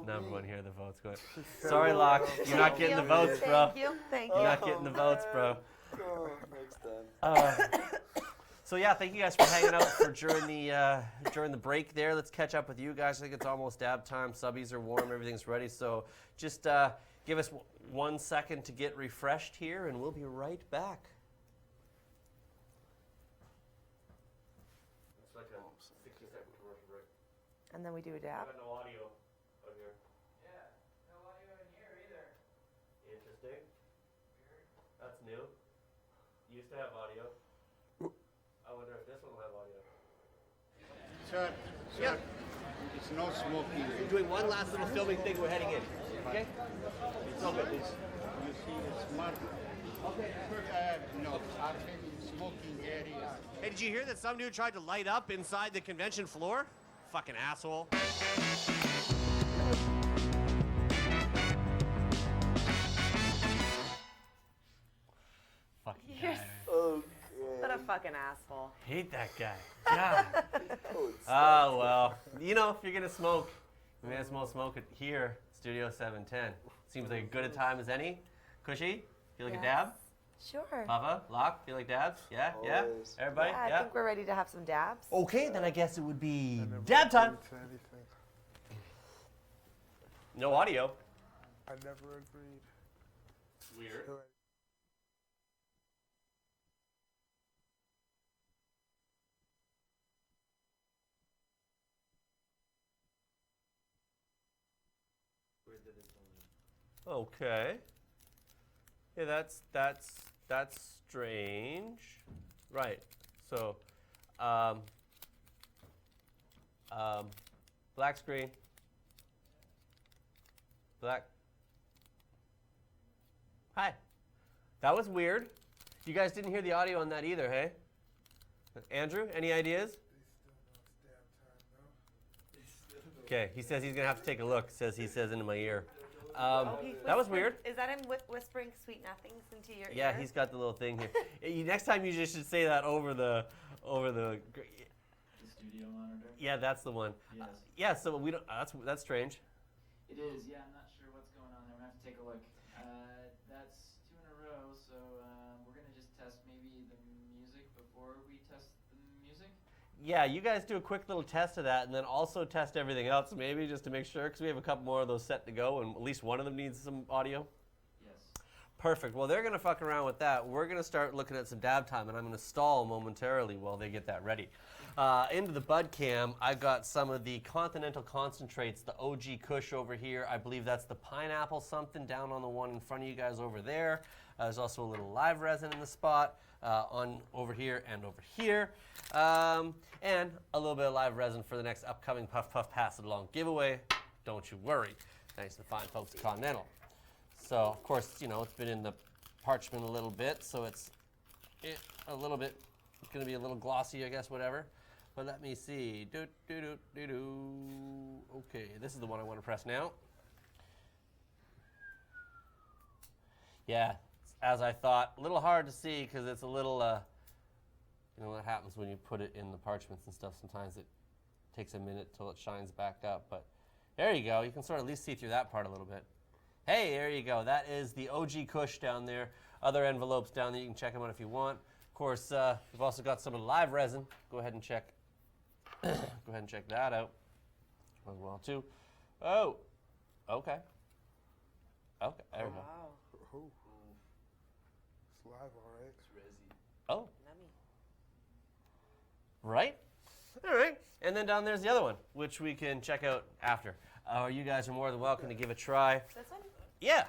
Number one here, the votes going. Sorry, Locke. You're not getting the votes, bro. Thank You're you. not getting the votes, bro. Oh, next time. So yeah, thank you guys for hanging out for during the break there. Let's catch up with you guys. I think it's almost dab time. Subbies are warm. Everything's ready. So just give us 1 second to get refreshed here, and we'll be right back. It's like a 60-second commercial break. And then we do a dab. No audio out here. Yeah, no audio in here either. Interesting. That's new. Used to have audio. I wonder if this one will have audio. Sir, Yeah. it's no smoking. We're doing one last little filming thing. We're heading in. Okay? It's all good. You see the smart. Okay. No, smoking area. Hey, did you hear that some dude tried to light up inside the convention floor? Fucking asshole. Fucking guy. What a fucking asshole. Hate that guy. God. Oh, it's Oh, well. You know, if you're going to smoke, we may as well smoke it here, Studio 710. Seems like as good a time as any. Cushy? Feel like a dab? Sure. Papa? Locke? Feel like dabs? Yeah? Yeah? Always. Everybody? Yeah, I think we're ready to have some dabs. Okay, then I guess it would be I never dab time. agreed to anything. No audio. I never agreed. Weird. Okay. Yeah, that's strange. Right. So, black screen. Black. Hi. That was weird. You guys didn't hear the audio on that either, hey? Andrew, any ideas? Okay, he says he's gonna have to take a look. He says into my ear. That was weird. Is that him whispering sweet nothings into your ear? Yeah, he's got the little thing here. Next time you just should say that over the. The studio monitor? Yeah, that's the one. Yes. Yeah, so we don't. That's strange. It is, yeah, I'm not sure what's going on there. I'm going to have to take a look. That's 2 in a row, so we're going to just test maybe the music before we test the music. Yeah, you guys do a quick little test of that, and then also test everything else, maybe just to make sure, because we have a couple more of those set to go, and at least one of them needs some audio. Yes. Perfect. Well, they're going to fuck around with that. We're going to start looking at some dab time, and I'm going to stall momentarily while they get that ready. Into the bud cam, I got some of the Continental Concentrates, the OG Kush over here. I believe that's the pineapple something down on the one in front of you guys over there. There's also a little live resin in the spot on over here and over here. And a little bit of live resin for the next upcoming Puff Puff Pass It Along giveaway. Don't you worry. Thanks to the fine folks at Continental. So, of course, you know, it's been in the parchment a little bit, so it's a little bit, it's going to be a little glossy, I guess, whatever. But let me see. Okay, this is the one I want to press now. Yeah, as I thought, a little hard to see because it's a little, you know what happens when you put it in the parchments and stuff. Sometimes it takes a minute till it shines back up. But there you go. You can sort of at least see through that part a little bit. Hey, there you go. That is the OG Kush down there. other envelopes down there. You can check them out if you want. Of course, we've also got some of the live resin. Go ahead and check. Go ahead and check that out as well too. Oh, okay. Okay, there we go. Wow. Oh. It's live, all right. It's resi. Oh, Yummy. right. All right. And then down there's the other one, which we can check out after. You guys are more than welcome to give it a try. This one? Yeah.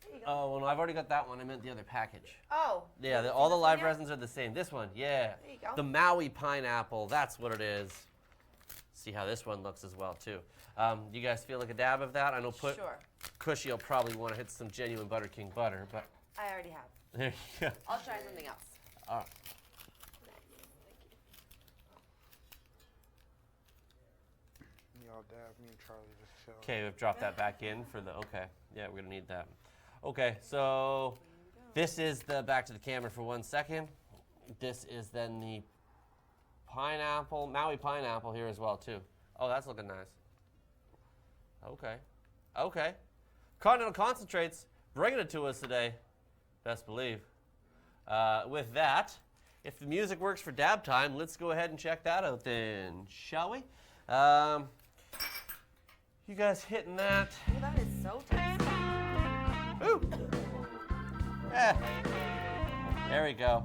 There you go. Oh, well, no, I've already got that one. I meant the other package. Oh. Yeah, This all the one live yet? resins are the same. This one, yeah. There you go. The Maui pineapple, that's what it is. See how this one looks as well, too. You guys feel like a dab of that? I know Sure. Cushy will probably want to hit some genuine Butter King butter, but I already have. there you go. I'll try something else. All right. Y'all dab, me and Charlie just chill. Okay, we've dropped that back in for the, okay. Yeah, we're going to need that. Okay, so this is the, back to the camera for 1 second. This is then the pineapple, Maui pineapple here as well, too. Oh, that's looking nice. Okay. Okay. Continental Concentrates, bringing it to us today. Best believe. With that, if the music works for dab time, let's go ahead and check that out then, shall we? You guys hitting that? Oh, that is so tasty. Ooh. Yeah. There we go.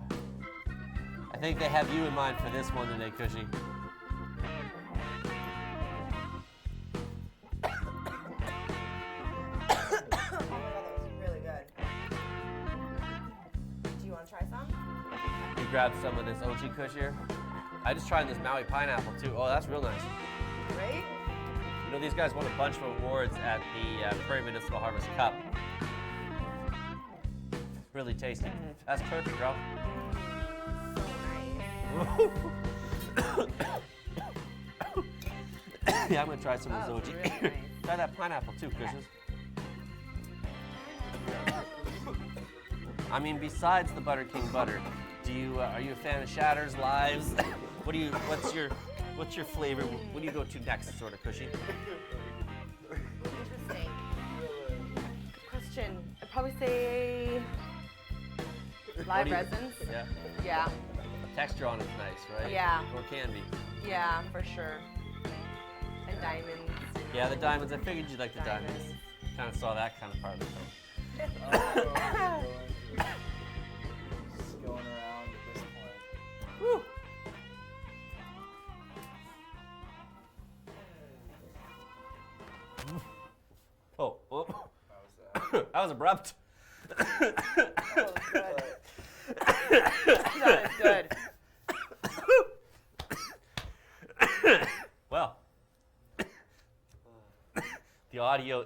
I think they have you in mind for this one today, Cushy. Oh my god, that was really good. Do you want to try some? You grab some of this OG Kush here. I just tried this Maui pineapple too. Oh, that's real nice. Right? You know, these guys won a bunch of awards at the Prairie Municipal Harvest Cup. Really tasty. That's perfect, bro. So nice. Yeah, I'm gonna try some of Oh, this OG. really nice. Try that pineapple too, Cushes. I mean, besides the Butter King butter, do you are you a fan of Shatters, Lives? What's your flavor? What do you go to next, sort of, Cushy? Interesting. Good question. I'd probably say live do you- resins. Yeah. Yeah. Texture on it's nice, right? Yeah. Or can be. Yeah, for sure. And diamonds. Yeah, the diamonds. I figured you'd like the diamonds. Diamonds. Kind of saw that kind of part of it. Just going around at this point. Woo! Oh, oh. How was that? That was abrupt. That was good. That is good. Well, the audio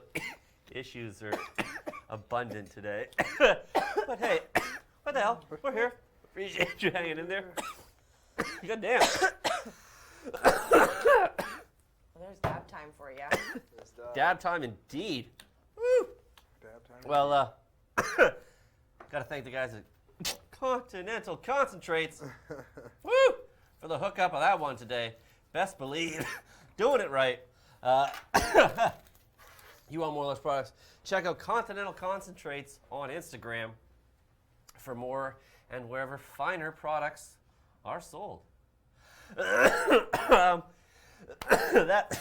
issues are abundant today. But hey, what the hell? We're here. Appreciate you hanging in there. God damn. Well, there's dab time for you. There's dab. Dab time indeed. Woo! Dab time. Well, gotta thank the guys at Continental Concentrates. Woo! For the hookup of that one today. Best believe. Doing it right. You want more or less products? Check out Continental Concentrates on Instagram for more and wherever finer products are sold. That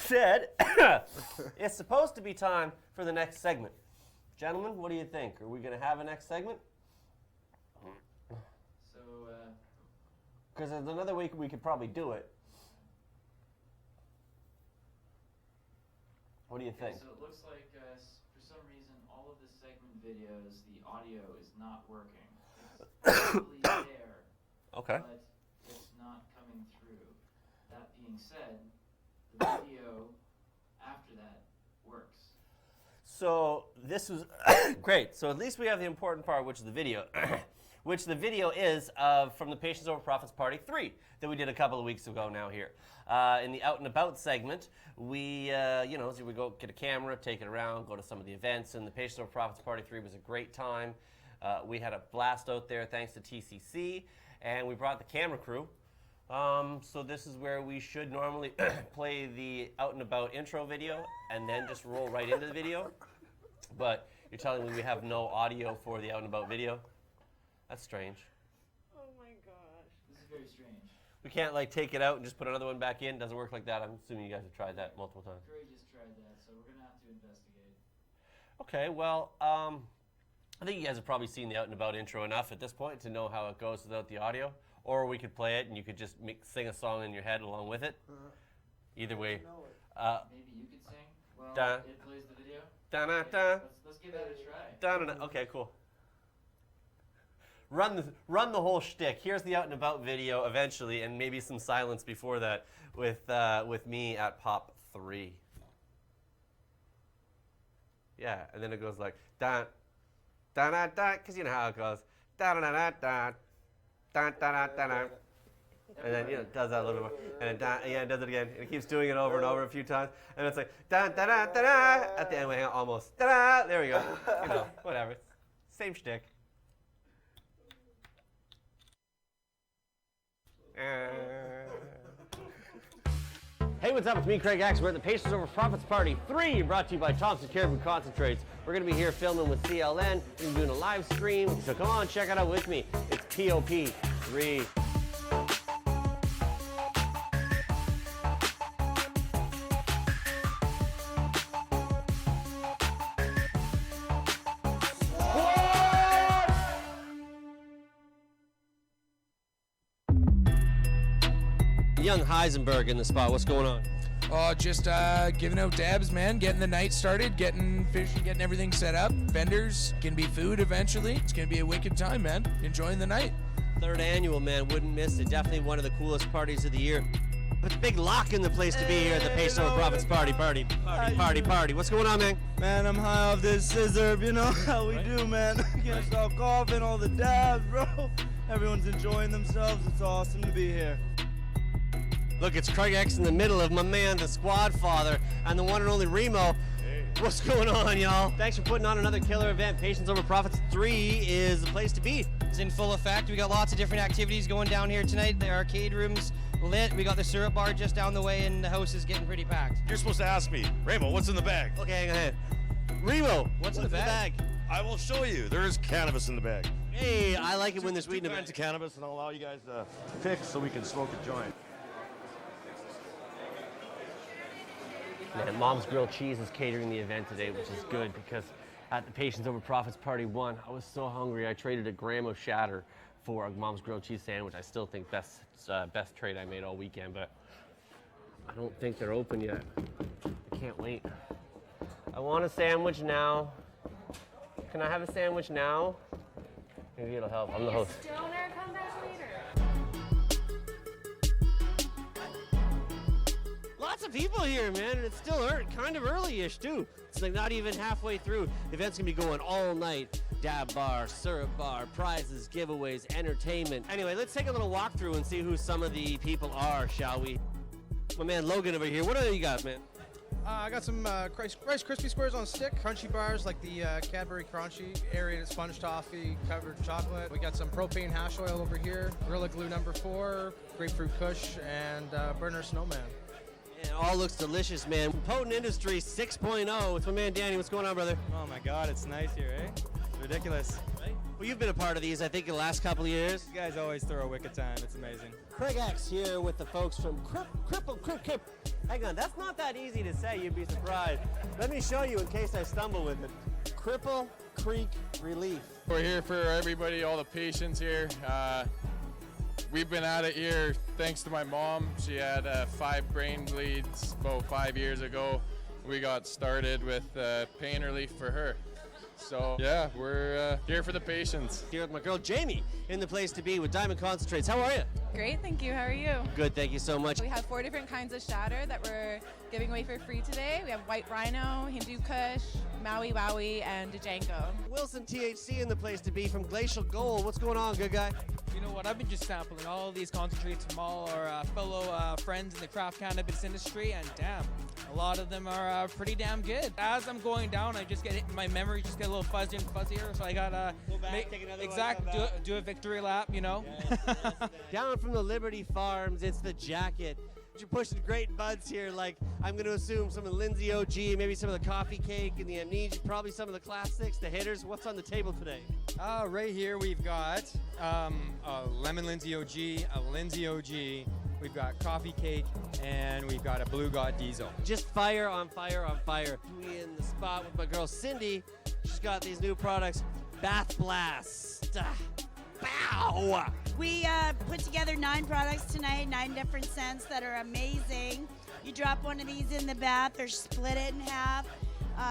said, it's supposed to be time for the next segment. Gentlemen, what do you think? Are we going to have a next segment? So, Because there's another week we could probably do it. What do you think? So it looks like for some reason all of the segment videos, the audio is not working. It's probably there, Okay. but it's not coming through. That being said, the video after that works. So this was great. So at least we have the important part, which is the video, which the video is from the Patients Over Profits Party 3 that we did a couple of weeks ago now here. In the Out and About segment, we, so we go get a camera, take it around, go to some of the events, and the Patients Over Profits Party 3 was a great time. We had a blast out there thanks to TCC, and we brought the camera crew. So this is where we should normally play the Out and About intro video and then just roll right into the video. But you're telling me we have no audio for the Out and About video? That's strange. Oh my gosh. This is very strange. We can't like take it out and just put another one back in. Doesn't work like that. I'm assuming you guys have tried that multiple times. Curry just tried that, so we're gonna have to investigate. Okay, well, I think you guys have probably seen the out and about intro enough at this point to know how it goes without the audio. Or we could play it and you could just sing a song in your head along with it. Either way. Maybe you could sing while Da- it plays the video. Da -da Okay, -da, let's give that a try. da -da -da. Okay, cool. Run the whole shtick. Here's the out and about video eventually, and maybe some silence before that with me at pop 3. Yeah, and then it goes like da da da da, because you know how it goes. Da da da da da da da da da. And then it does that a little bit more, and then it does it again, and it keeps doing it over and over a few times, and it's like da da da da da. At the end, we hang out almost da da. There we go. You know, whatever. Same shtick. Hey, what's up? It's me, Craig X. We're at the Patience Over Profits Party 3, brought to you by Thompson Caribou Concentrates. We're going to be here filming with CLN. We're doing a live stream, so come on, check it out with me. It's POP 3. Young Heisenberg in the spot. What's going on? Oh, just giving out dabs, man. Getting the night started, getting everything set up. Vendors, can be food eventually. It's gonna be a wicked time, man. Enjoying the night. 3rd annual, man. Wouldn't miss it. Definitely one of the coolest parties of the year. It's a big lock in the place to be here at the Patience Over Profits Party. What's going on, man? Man, I'm high off this scissor, you know how we do, man. Can't stop coughing, all the dabs, bro. Everyone's enjoying themselves. It's awesome to be here. Look, it's Craig X in the middle of my man, the squad father, and the one and only Remo. Hey. What's going on, y'all? Thanks for putting on another killer event. Patience Over Profits 3 is the place to be. It's in full effect. We got lots of different activities going down here tonight. The arcade room's lit. We got the syrup bar just down the way, and the house is getting pretty packed. You're supposed to ask me, Remo, what's in the bag? Okay, hang on. Remo, what's in the bag? I will show you. There is cannabis in the bag. Hey, I like it when there's weed in the bag. Kinds of cannabis, and I'll allow you guys to pick so we can smoke a joint. Man, Mom's Grilled Cheese is catering the event today, which is good because at the Patience Over Profits Party 1, I was so hungry I traded a gram of shatter for a Mom's Grilled Cheese sandwich. I still think best trade I made all weekend, but I don't think they're open yet. I can't wait. I want a sandwich now. Can I have a sandwich now? Maybe it'll help. I'm the host. Stoner, come back later. Lots of people here, man, and it's still kind of early-ish, too. It's like not even halfway through. The event's gonna be going all night. Dab bar, syrup bar, prizes, giveaways, entertainment. Anyway, let's take a little walk through and see who some of the people are, shall we? My man Logan over here. What do you got, man? I got some Rice Krispie Squares on stick, crunchy bars like the Cadbury Crunchy, aerated sponge toffee, covered chocolate. We got some propane hash oil over here, Gorilla Glue number 4, grapefruit kush, and burner snowman. It all looks delicious, man. Potent Industry 6.0. It's my man Danny. What's going on, brother? Oh my God, it's nice here, eh? It's ridiculous. Right? Well, you've been a part of these, I think, in the last couple of years. You guys always throw a wicked time. It's amazing. Craig X here with the folks from Cripple. Hang on, that's not that easy to say. You'd be surprised. Let me show you in case I stumble with it. Cripple Creek Relief. We're here for everybody, all the patients here. We've been at it here thanks to my mom. She had 5 brain bleeds about 5 years ago. We got started with pain relief for her. So yeah, we're here for the patients. Here with my girl Jamie in the place to be with Diamond Concentrates. How are you? Great, thank you. How are you? Good, thank you so much. We have 4 different kinds of shatter that we're giving away for free today. We have White Rhino, Hindu Kush, Maui Wowie, and Django. Wilson THC in the place to be from Glacial Gold. What's going on, good guy? You know what, I've been just sampling all of these concentrates from all our fellow friends in the craft cannabis industry, and damn, a lot of them are pretty damn good. As I'm going down, I just get my memory just get a little fuzzier and fuzzier, so I gotta do a victory lap, you know. Yes. Down from the Liberty Farms, it's the jacket. You're pushing great buds here, like I'm going to assume some of the Lindsay OG, maybe some of the coffee cake and the amnesia, probably some of the classics, the hitters. What's on the table today? Right here we've got a lemon Lindsay OG, a Lindsay OG, we've got coffee cake, and we've got a Blue God Diesel. Just fire on fire on fire. We in the spot with my girl Cindy. She's got these new products, Bath Blast. Bow! We put together 9 products tonight, 9 different scents that are amazing. You drop one of these in the bath or split it in half.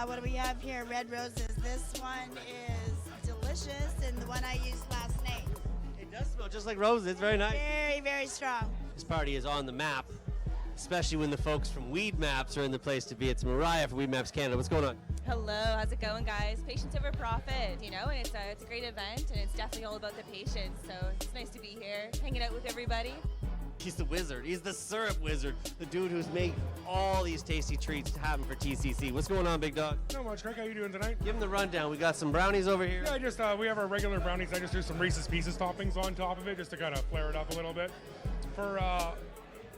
What do we have here? Red roses. This one is delicious, and the one I used last night. It does smell just like roses. It's very nice. Very, very strong. This party is on the map, especially when the folks from Weed Maps are in the place to be. It's Mariah from Weed Maps Canada. What's going on? Hello, how's it going, guys? Patients over profit, you know, and it's a great event, and it's definitely all about the patients, so it's nice to be here, hanging out with everybody. He's the wizard. He's the syrup wizard. The dude who's made all these tasty treats to have for TCC. What's going on, big dog? Not much, Craig. How you doing tonight? Give him the rundown. We got some brownies over here. Yeah, just we have our regular brownies. I just do some Reese's Pieces toppings on top of it just to kind of flare it up a little bit. For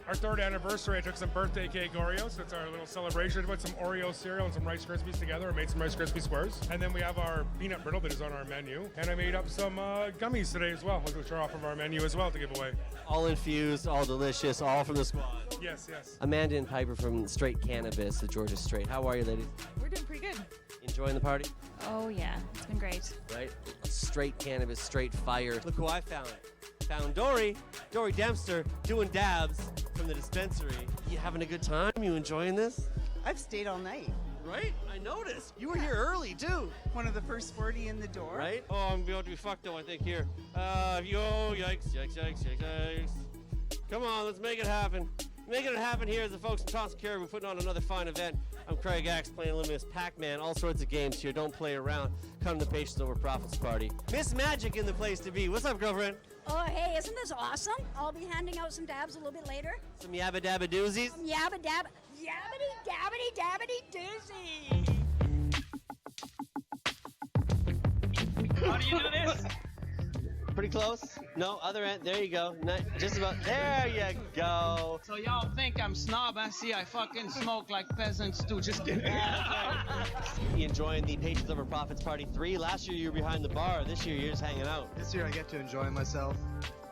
our 3rd anniversary, I took some birthday cake Oreos. That's our little celebration. I put some Oreo cereal and some Rice Krispies together. I made some Rice Krispie squares. And then we have our peanut brittle that is on our menu. And I made up some gummies today as well, which are off of our menu as well to give away. All infused, all delicious, all from the squad. Yes, yes. Amanda and Piper from Straight Cannabis, the Georgia Straight. How are you, ladies? We're doing pretty good. Enjoying the party? Oh yeah, it's been great. Right? Straight Cannabis, straight fire. Look who I found. Found Dory Dempster, doing dabs from the dispensary. You having a good time? You enjoying this? I've stayed all night. Right? I noticed. You were here early, too. One of the first 40 in the door. Right? Oh, I'm going to be fucked, though, I think, here. Yikes, yikes, yikes, yikes, yikes. Come on, let's make it happen. Making it happen here is the folks from Thompson Caribou putting on another fine event. I'm Craig Axe playing Limitless Pac-Man, all sorts of games here. Don't play around. Come to the Patients Over Profits party. Miss Magic in the place to be. What's up, girlfriend? Oh, hey, isn't this awesome? I'll be handing out some dabs a little bit later. Some yabba dabba doozies? Some yabba dabba, yabbity dabbity doozy. How do you do this? Pretty close. No, other end. There you go. Just about. There you go. So y'all think I'm snob? I see I fucking smoke like peasants do. Just kidding. You enjoying the Patients Over Profits Party 3? Last year you were behind the bar. This year you're just hanging out. This year I get to enjoy myself.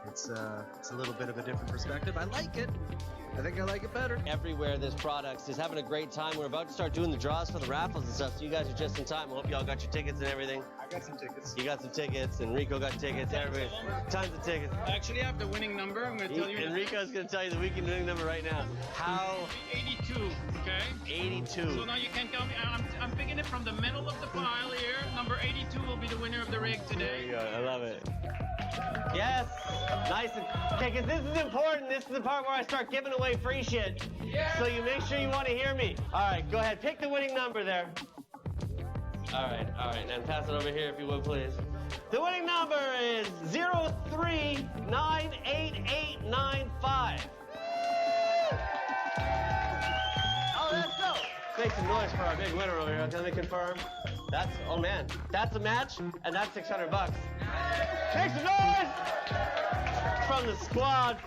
It's a little bit of a different perspective. I like it. I think I like it better. Everywhere there's products is having a great time. We're about to start doing the draws for the raffles and stuff, so you guys are just in time. I hope y'all got your tickets and everything. I got some tickets. You got some tickets, and Rico got tickets. Everybody, tons of tickets. I actually have the winning number. I'm going to tell you. And Rico's going to tell you the weekend winning number right now. How? 82, okay? 82. So now you can tell me. I'm picking it from the middle of the pile here. Number 82 will be the winner of the rig today. There you go. I love it. Yes. Nice. Okay, because this is important. This is the part where I start giving away free shit. Yeah. So you make sure you want to hear me. All right, go ahead. Pick the winning number there. All right. And pass it over here if you would, please. The winning number is 0398895. Oh, that's so. Make some noise for our big winner over here. Can they confirm? Oh man, that's a match, and that's $600. Make some noise from the squad.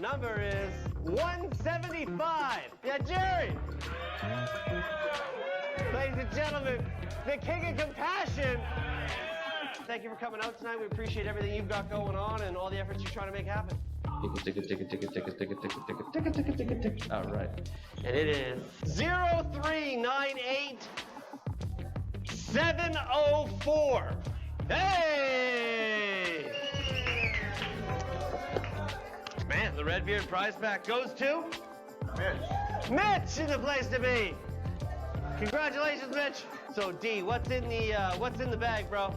Number is 175. Yeah, Jerry. Ladies and gentlemen, the king of compassion. Thank you for coming out tonight. We appreciate everything you've got going on and all the efforts you're trying to make happen. Ticket. All right. And it is 0398704. Hey! Man, the Redbeard prize pack goes to Mitch is the place to be. Congratulations, Mitch. So D, what's in the bag, bro?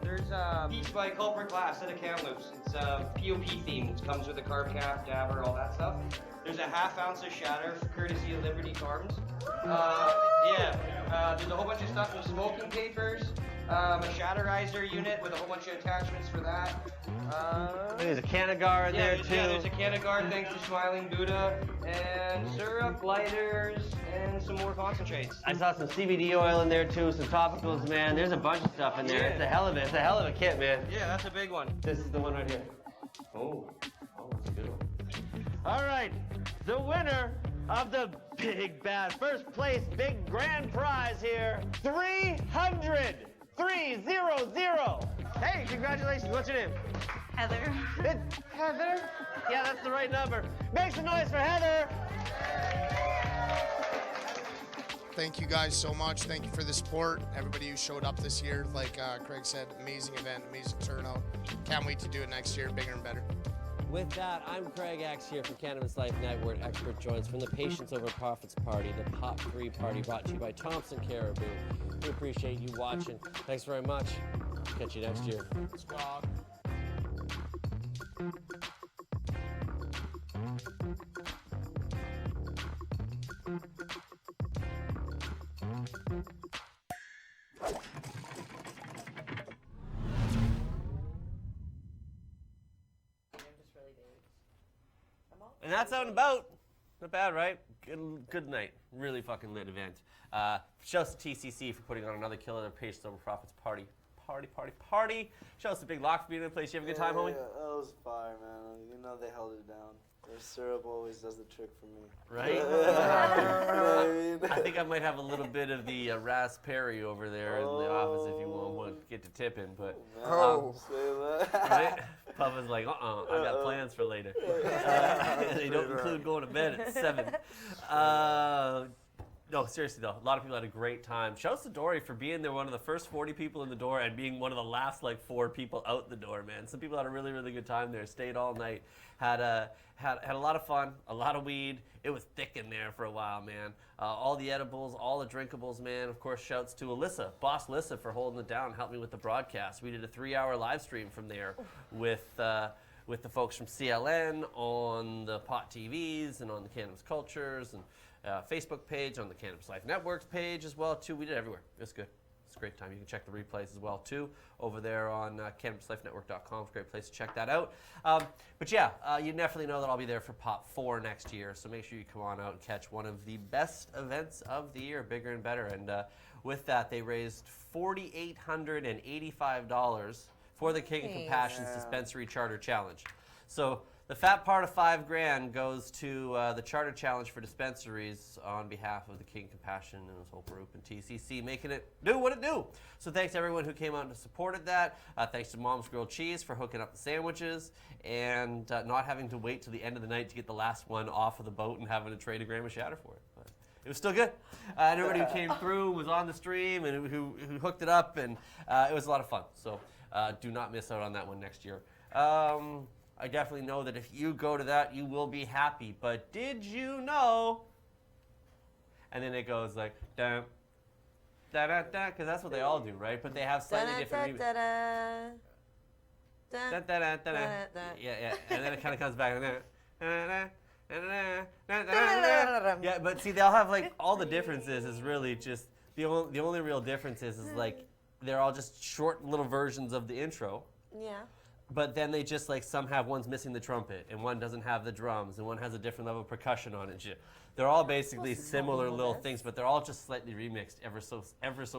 There's Peach by Culprit Glass set of Kamloops. It's POP themed. It comes with a carb cap, dabber, all that stuff. There's a ½ ounce of shatter, courtesy of Liberty Farms. There's a whole bunch of stuff from smoking papers, a shatterizer unit with a whole bunch of attachments for that. There's a Canagar in there too. Yeah, there's a Canagar thanks to Smiling Buddha, and syrup, lighters, and some more concentrates. I saw some CBD oil in there too, some topicals, man. There's a bunch of stuff in there. Yeah. It's a hell of a kit, man. Yeah, that's a big one. This is the one right here. Oh, All right, the winner of the big bad first place big grand prize here, 300. Hey, congratulations. What's your name? Heather. It's Heather? Yeah, that's the right number. Make some noise for Heather. Thank you guys so much. Thank you for the support. Everybody who showed up this year, like Craig said, amazing event, amazing turnout. Can't wait to do it next year, bigger and better. With that, I'm Craig X here for Cannabis Life Network Expert Joints from the Patients Over Profits Party, the Pop 3 Party brought to you by Thompson Caribou. We appreciate you watching. Thanks very much. Catch you next year. Squad. And that's out and about. Not bad, right? Good night. Really fucking lit event. Shouts to TCC for putting on another killer Patients Over Profits party. Shouts to Big Lock for being in the place. You have a good time, homie? Yeah, that was fire, man. You know they held it down. Their syrup always does the trick for me. Right? You know what I mean? I think I might have a little bit of the raspberry over there in the office if you want to get to tipping, but say that. right? Puffa's like, I got plans for later. They don't include going to bed at 7. No, seriously though, a lot of people had a great time. Shouts to Dory for being there, one of the first 40 people in the door, and being one of the last 4 people out the door, man. Some people had a really, really good time there. Stayed all night. Had a lot of fun, a lot of weed. It was thick in there for a while, man. All the edibles, all the drinkables, man. Of course, shouts to Alyssa, Boss Alyssa, for holding it down and helping me with the broadcast. We did a 3-hour live stream from there with the folks from CLN on the Pot TVs and on the Cannabis Cultures and Facebook page, on the Cannabis Life Networks page as well, too. We did it everywhere. It was good. It's a great time. You can check the replays as well, too, over there on CannabisLifeNetwork.com. It's a great place to check that out. But yeah, you definitely know that I'll be there for Pop 4 next year, so make sure you come on out and catch one of the best events of the year, bigger and better. And with that, they raised $4,885 for the King of Compassion's Dispensary Charter Challenge. So the fat part of $5,000 goes to the Charter Challenge for dispensaries on behalf of the King of Compassion and his whole group and TCC, making it do what it do. So thanks to everyone who came out and supported that. Thanks to Mom's Grilled Cheese for hooking up the sandwiches and not having to wait till the end of the night to get the last one off of the boat and having to trade a gram of shatter for it. But it was still good. And everybody who came through was on the stream and who hooked it up, and it was a lot of fun. So do not miss out on that one next year. I definitely know that if you go to that, you will be happy. But did you know? And then it goes like, da da da da, because that's what they all do, right? But they have slightly different. Da da da da da. Yeah. And then it kind of comes back. Yeah, but see, they'll have all the differences is really just the only real difference is they're all just short little versions of the intro. Yeah. But then they just some have one's missing the trumpet and one doesn't have the drums and one has a different level of percussion on it and shit. They're all basically similar little things, but they're all just slightly remixed ever so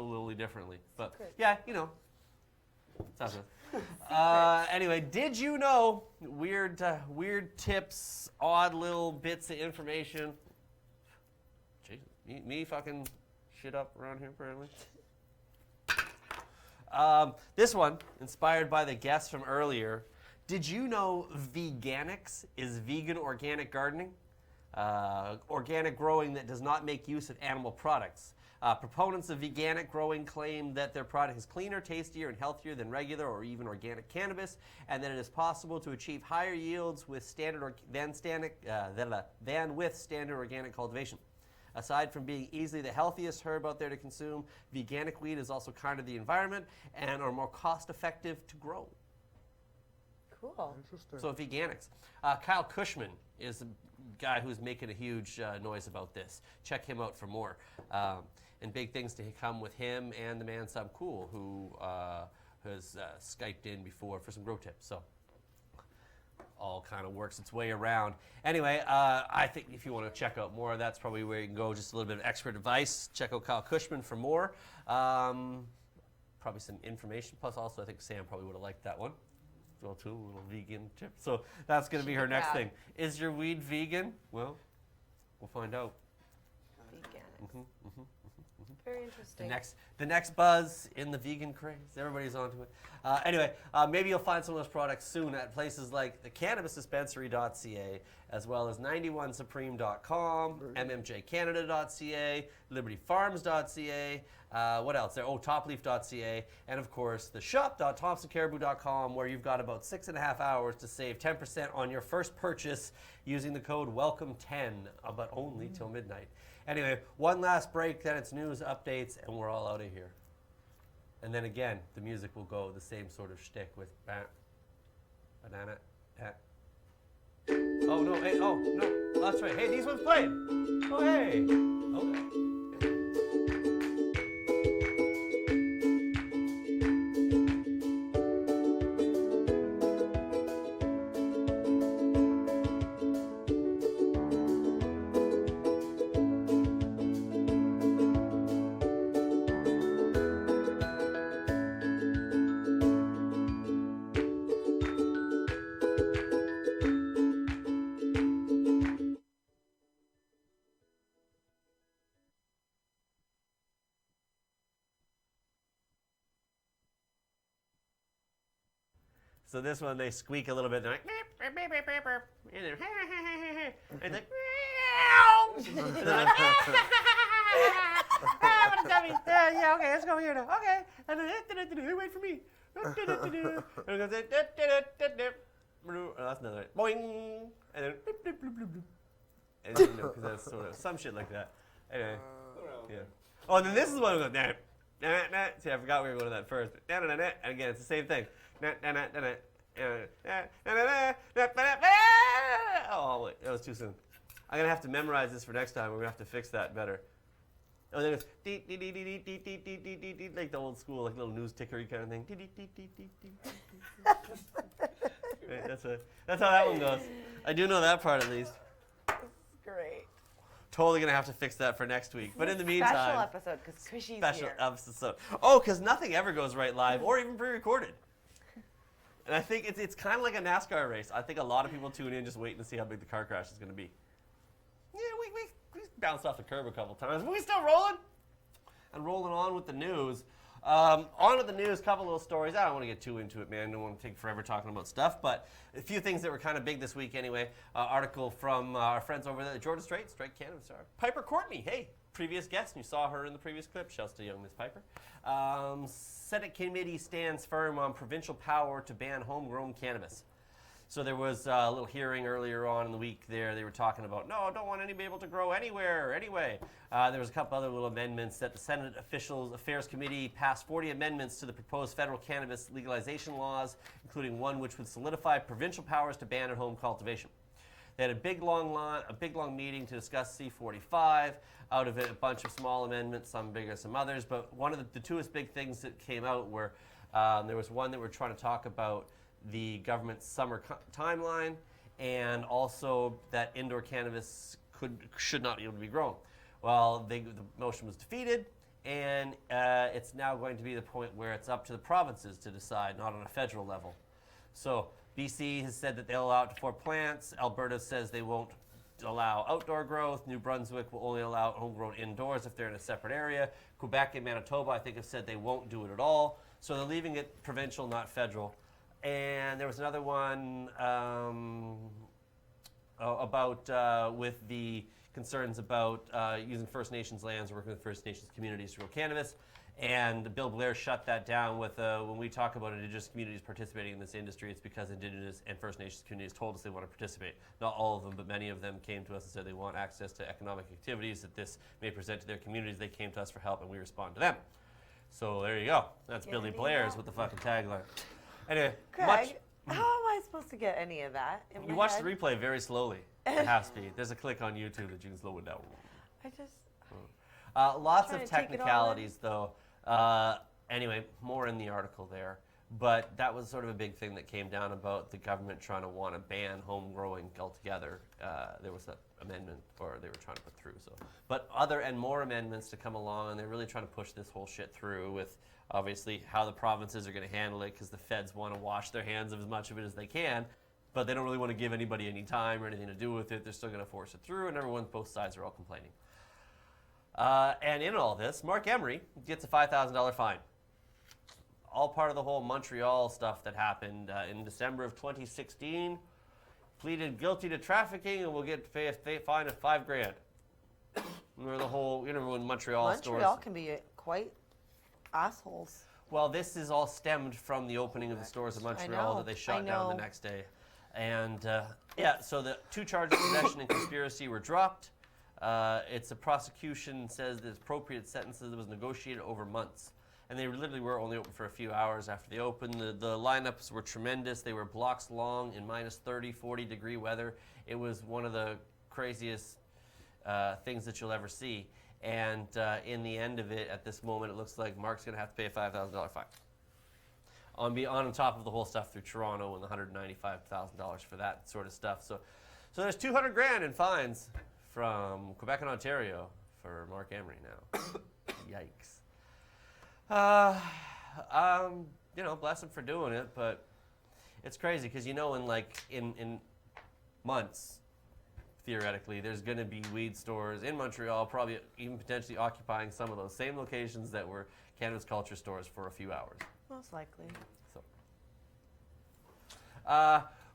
little differently. But yeah, sounds good. Anyway, did you know weird tips, odd little bits of information? Jesus, me fucking shit up around here apparently. This one, inspired by the guest from earlier. Did you know veganics is vegan organic gardening? Organic growing that does not make use of animal products. Proponents of veganic growing claim that their product is cleaner, tastier, and healthier than regular or even organic cannabis, and that it is possible to achieve higher yields with than with standard organic cultivation. Aside from being easily the healthiest herb out there to consume, veganic weed is also kind of the environment and are more cost-effective to grow. Cool. Interesting. So veganics. Kyle Cushman is a guy who's making a huge noise about this. Check him out for more. And big things to come with him and the man Sub Cool, who has Skyped in before for some grow tips. So all kind of works its way around. Anyway, I think if you want to check out more, that's probably where you can go. Just a little bit of expert advice. Check out Kyle Cushman for more. Probably some information. Plus, also, I think Sam probably would have liked that one. well, too, a little vegan tip. So that's going to be her next thing. Is your weed vegan? Well, we'll find out. Vegan. Very interesting. The next buzz in the vegan craze. Everybody's onto it. Anyway, maybe you'll find some of those products soon at places like the CannabisDispensary.ca, as well as 91supreme.com, mmjcanada.ca, libertyfarms.ca. What else? Topleaf.ca, and of course the shop.thompsoncaribou.com, where you've got about 6.5 hours to save 10% on your first purchase using the code WELCOME10, but only till midnight. Anyway, one last break, then it's news, updates, and we're all out of here. And then again, the music will go the same sort of shtick with banana. Oh, no, hey, oh, no, that's right. Hey, these ones played. Oh, hey. Okay. So this one, they squeak a little bit. They're like, beep, beep, beep, beep, beep, beep. And they're like, and they're like, what does that mean? Yeah, okay, let's go here now. Okay. And then, wait for me. And it goes, oh, that's another one. Boing. And then, bloop, bloop, bloop, bloop, bloop. And you know, because that's sort of some shit like that. Anyway, yeah. Oh, and then this is one that goes, nah. See, I forgot we were going to that first. And again, it's the same thing. Oh, wait, that was too soon. I'm going to have to memorize this for next time. We're going to have to fix that better. Oh, then it's like the old school, like little news tickery kind of thing. Right, that's how that one goes. I do know that part at least. Great. Totally going to have to fix that for next week. But in the meantime... Special episode, because Cushy's Special here. episode. Oh, because nothing ever goes right live or even pre-recorded. And I think it's kind of like a NASCAR race. I think a lot of people tune in just waiting to see how big the car crash is going to be. Yeah, we bounced off the curb a couple times, but we still rolling. And rolling on with the news. On with the news, couple little stories. I don't want to get too into it, man. I don't want to take forever talking about stuff, but a few things that were kind of big this week anyway. Article from our friends over there at Georgia Straight Cannabis. Piper Courtney, hey, previous guest. You saw her in the previous clip. Shouts to young Miss Piper. Senate committee stands firm on provincial power to ban homegrown cannabis. So there was a little hearing earlier on in the week there. They were talking about, no, don't want anybody able to grow anywhere, anyway. There was a couple other little amendments that the Senate Affairs Committee passed 40 amendments to the proposed federal cannabis legalization laws, including one which would solidify provincial powers to ban at-home cultivation. They had a big long meeting to discuss C-45. Out of it, a bunch of small amendments, some bigger, some others. But one of the two big things that came out were there was one that we're trying to talk about the government's summer timeline, and also that indoor cannabis should not be able to be grown. Well, the motion was defeated, and it's now going to be the point where it's up to the provinces to decide, not on a federal level. So BC has said that they'll allow it to 4 plants. Alberta says they won't allow outdoor growth. New Brunswick will only allow homegrown indoors if they're in a separate area. Quebec and Manitoba, I think, have said they won't do it at all. So they're leaving it provincial, not federal. And there was another one about with the concerns about using First Nations lands, working with First Nations communities to grow cannabis. And Bill Blair shut that down with when we talk about Indigenous communities participating in this industry, it's because Indigenous and First Nations communities told us they want to participate. Not all of them, but many of them came to us and said they want access to economic activities that this may present to their communities. They came to us for help, and we respond to them. So there you go. That's Billy Blair's with the fucking tagline. Anyway, Craig, how am I supposed to get any of that in you my watch head? the replay very slowly at half speed. There's a click on YouTube that you can slow it down. I just... Lots trying of to take it all in. technicalities, though. Anyway, more in the article there. But that was sort of a big thing that came down about the government trying to want to ban home growing altogether. There was that amendment, or they were trying to put through. So, but other and more amendments to come along, and they're really trying to push this whole shit through with obviously how the provinces are going to handle it, because the feds want to wash their hands of as much of it as they can, but they don't really want to give anybody any time or anything to do with it. They're still going to force it through, and both sides are all complaining. And in all this, Mark Emery gets a $5,000 fine. All part of the whole Montreal stuff that happened in December of 2016. Pleaded guilty to trafficking and will pay a fine of $5,000. Remember the whole, when Montreal stores. can be quite assholes. Well, this is all stemmed from the opening of the stores in Montreal that they shot down the next day. And so the 2 charges of possession and conspiracy were dropped. It's a prosecution says the appropriate sentences was negotiated over months. And they literally were only open for a few hours after they opened. The lineups were tremendous. They were blocks long in minus 30, 40 degree weather. It was one of the craziest things that you'll ever see. And in the end of it, at this moment, it looks like Mark's going to have to pay a $5,000 fine. On top of the whole stuff through Toronto and the $195,000 for that sort of stuff. So there's $200,000 in fines from Quebec and Ontario for Mark Emery now. Yikes. Bless him for doing it, but it's crazy because in months, theoretically, there's going to be weed stores in Montreal, probably even potentially occupying some of those same locations that were cannabis culture stores for a few hours. Most likely. So,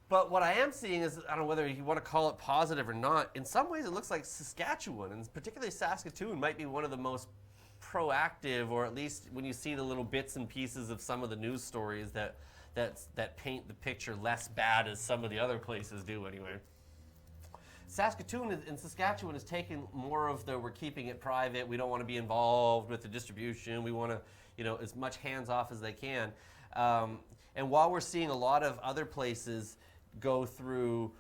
but what I am seeing is, I don't know whether you want to call it positive or not, in some ways it looks like Saskatchewan, and particularly Saskatoon, might be one of the most proactive, or at least when you see the little bits and pieces of some of the news stories that paint the picture less bad as some of the other places do anyway. Saskatoon and Saskatchewan has taken more of we're keeping it private, we don't want to be involved with the distribution, we want to, as much hands off as they can. And while we're seeing a lot of other places go through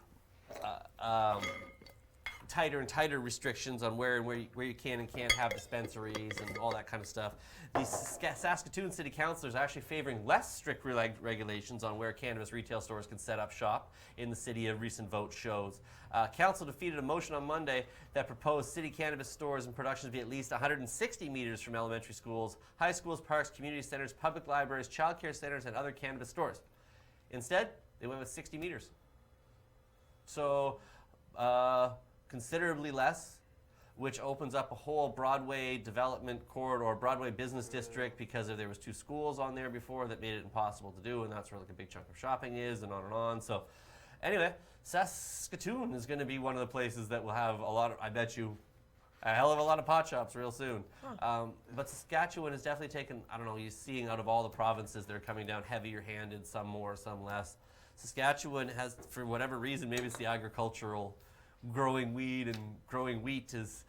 tighter and tighter restrictions on where you can and can't have dispensaries and all that kind of stuff, the Saskatoon City Council is actually favoring less strict regulations on where cannabis retail stores can set up shop in the city. A recent vote shows. Council defeated a motion on Monday that proposed city cannabis stores and production to be at least 160 meters from elementary schools, high schools, parks, community centers, public libraries, childcare centers, and other cannabis stores. Instead, they went with 60 meters. So, considerably less, which opens up a whole Broadway development corridor, Broadway business district, because there was 2 schools on there before that made it impossible to do, and that's where a big chunk of shopping is, and on and on. So anyway, Saskatoon is going to be one of the places that will have I bet you, a hell of a lot of pot shops real soon. But Saskatchewan has definitely taken, you're seeing out of all the provinces, they're coming down heavier handed, some more, some less. Saskatchewan has, for whatever reason, maybe it's the agricultural growing weed and growing wheat is,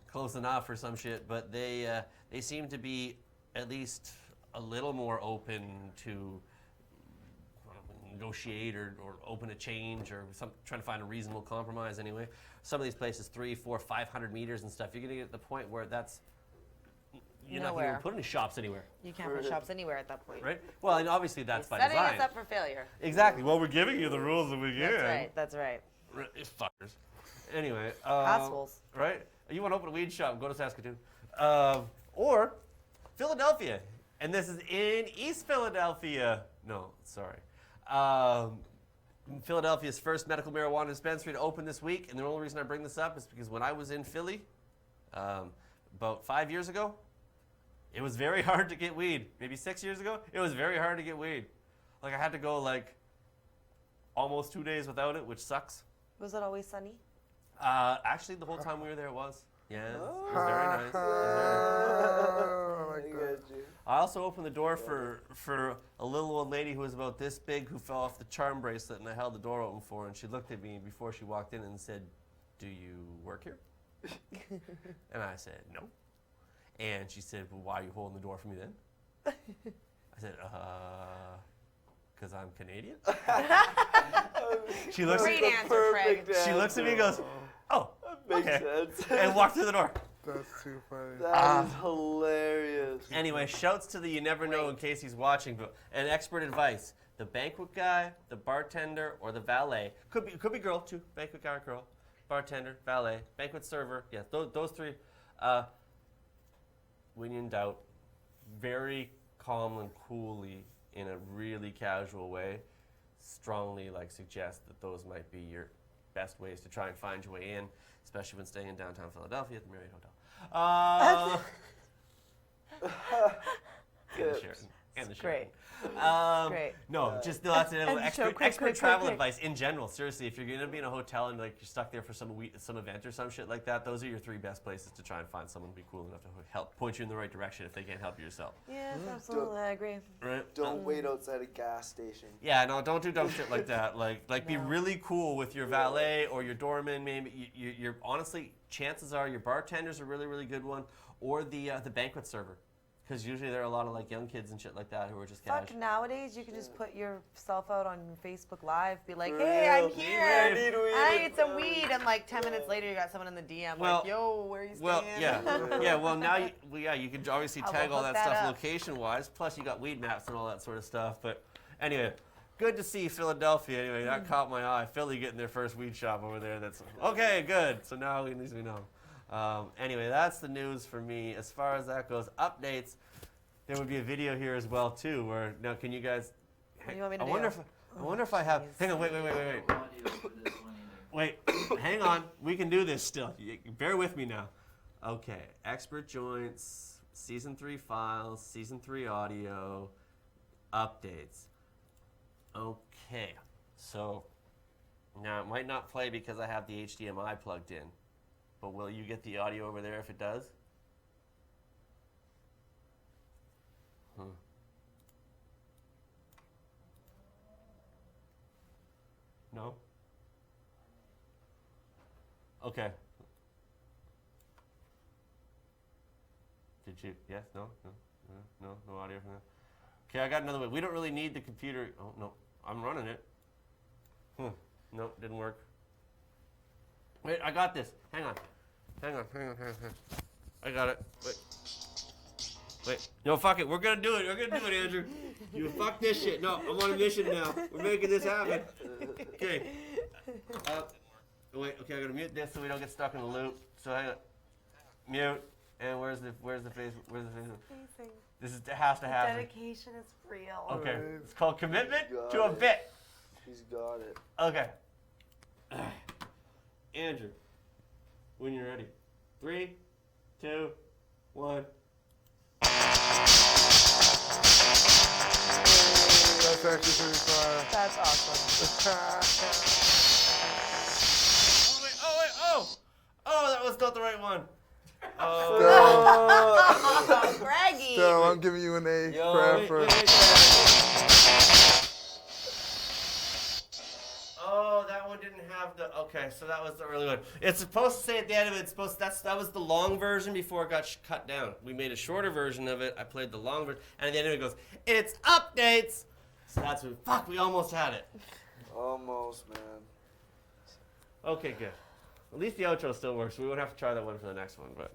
close enough or some shit, but they seem to be at least a little more open to negotiate or open a change or trying to find a reasonable compromise anyway. Some of these places, 300, 400, 500 meters and stuff, you're going to get to the point where you're not going to put any shops anywhere. You can't put shops anywhere at that point. Right? Well, and obviously that's by design. Setting us up for failure. Exactly. Well, we're giving you the rules that we give. That's right. Fuckers. Anyway. Assholes. Right? You want to open a weed shop, go to Saskatoon. Or Philadelphia. And this is in East Philadelphia. No, sorry. Philadelphia's first medical marijuana dispensary to open this week. And the only reason I bring this up is because when I was in Philly, about 5 years ago, it was very hard to get weed. Maybe 6 years ago, it was very hard to get weed. I had to go almost 2 days without it, which sucks. Was it always sunny? Actually, the whole time we were there, it was. Yeah, it was very nice. I also opened the door for a little old lady who was about this big who fell off the charm bracelet, and I held the door open for her, and she looked at me before she walked in and said, "Do you work here?" And I said, "No." And she said, "Well, why are you holding the door for me then?" I said, "'Cause I'm Canadian." She looks Great answer, Craig. She looks at me and goes, "Oh, makes okay," sense. and walked through the door. That's too funny. That is hilarious. Anyway, shouts to the you never know in case he's watching, but and expert advice. The banquet guy, the bartender, or the valet. Could be girl too. Banquet guy or girl. Bartender, valet, banquet server. Yeah, those three. When in doubt, very calm and coolly in a really casual way, strongly suggest that those might be your best ways to try and find your way in, especially when staying in downtown Philadelphia at the Marriott Hotel. And the Sheraton. And the Sheraton. Great. No, just that's expert travel quick. advice in general. Seriously, if you're gonna be in a hotel and you're stuck there for some event or some shit like that, those are your three best places to try and find someone to be cool enough to help point you in the right direction if they can't help you yourself. Yes, absolutely, I agree. Right? Don't wait outside a gas station. Yeah, no, don't do dumb shit like that. Be really cool with your valet or your doorman. Maybe you're honestly, chances are your bartender's a really, really good one, or the banquet server. Because usually there are a lot of young kids and shit like that who are just casual. Fuck, nowadays you can just put yourself out on Facebook Live, be like, hey, I'm here, I need some weed, and 10 minutes later you got someone in the DM yo, where are you staying? Well now you can obviously tag all that stuff location-wise, plus you got weed maps and all that sort of stuff, but anyway, good to see Philadelphia anyway, that caught my eye, Philly getting their first weed shop over there, that's, okay, good, so now at least we know. Anyway, that's the news for me. As far as that goes, updates. There would be a video here as well too. Where now, can you guys? What do you want me to I do? wonder if I have. Hang on, wait. Wait, hang on. We can do this still. Bear with me now. Okay, expert joints, season 3 files, season 3 audio, updates. Okay, so now it might not play because I have the HDMI plugged in. But will you get the audio over there if it does? No? Okay. Did you? Yes? No? No audio from that? Okay, I got another way. We don't really need the computer. Oh, no. I'm running it. No, didn't work. Wait, I got this. Hang on. I got it. Wait. No, fuck it. We're gonna do it. Andrew. You fuck this shit. No, I'm on a mission now. We're making this happen. Okay. Wait. Okay, I gotta mute this so we don't get stuck in the loop. So hang on. Mute. And where's the face? This has to happen. Dedication is real. Okay. It's called commitment to a bit. He's got it. Okay. Andrew. When you're ready. 3, 2, 1. That's actually pretty fire. That's awesome. Oh, that was not the right one. Braggy. So I'm giving you an A for effort. Oh, that one didn't have the. Okay, so that was the early one. It's supposed to say at the end of it. That was the long version before it got cut down. We made a shorter version of it. I played the long version, and at the end of it goes, "It's updates." So that's what. Fuck, we almost had it. Almost, man. Okay, good. At least the outro still works. We won't have to try that one for the next one, but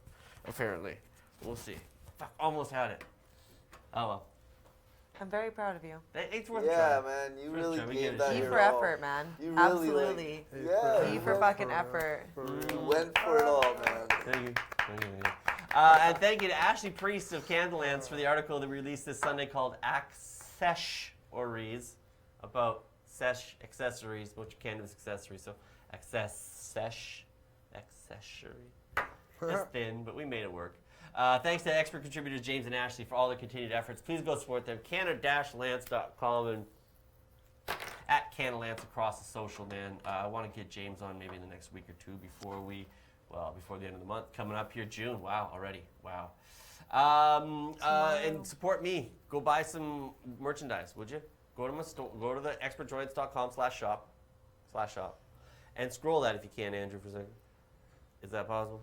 apparently, we'll see. Fuck, almost had it. Oh well. I'm very proud of you. It's worth yeah, trying. man, you really gave that E your for all. effort, man. You really, absolutely. E for fucking effort. You went for it all, man. Thank you. And thank you to Ashley Priest of Candlelance for the article that we released this Sunday called Accessories, about accessories, which are cannabis accessories. So accessory. It's thin, but we made it work. Thanks to expert contributors James and Ashley for all their continued efforts. Please go support them. Canna-lance.com and at Canna-lance across the social, man. I want to get James on maybe in the next week or two before the end of the month. Coming up here, June. Wow, already. Wow. And support me. Go buy some merchandise, would you? Go to my store. Go to the expertjoints.com/shop, and scroll that if you can, Andrew, for a second. Is that possible?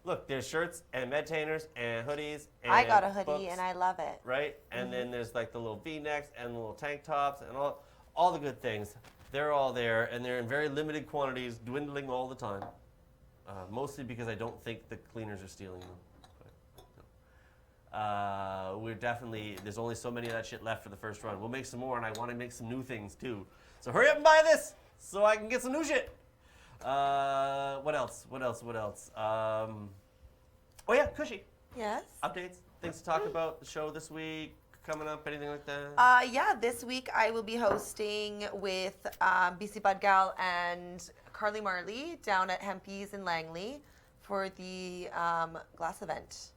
Look, there's shirts and medtainers and hoodies. And I got a hoodie books, and I love it. right? And then there's like the little V-necks and the little tank tops and all the good things. They're all there, and they're in very limited quantities, dwindling all the time. mostly because I don't think the cleaners are stealing them. We're definitely, there's only so many of that shit left for the first run. We'll make some more, and I want to make some new things too. So hurry up and buy this so I can get some new shit. What else? Oh yeah, Cushy. Yes. Updates, things to talk about, the show this week, coming up, anything like that? Yeah, this week I will be hosting with BC Bud Gal and Carly Marley down at Hempy's in Langley for the glass event.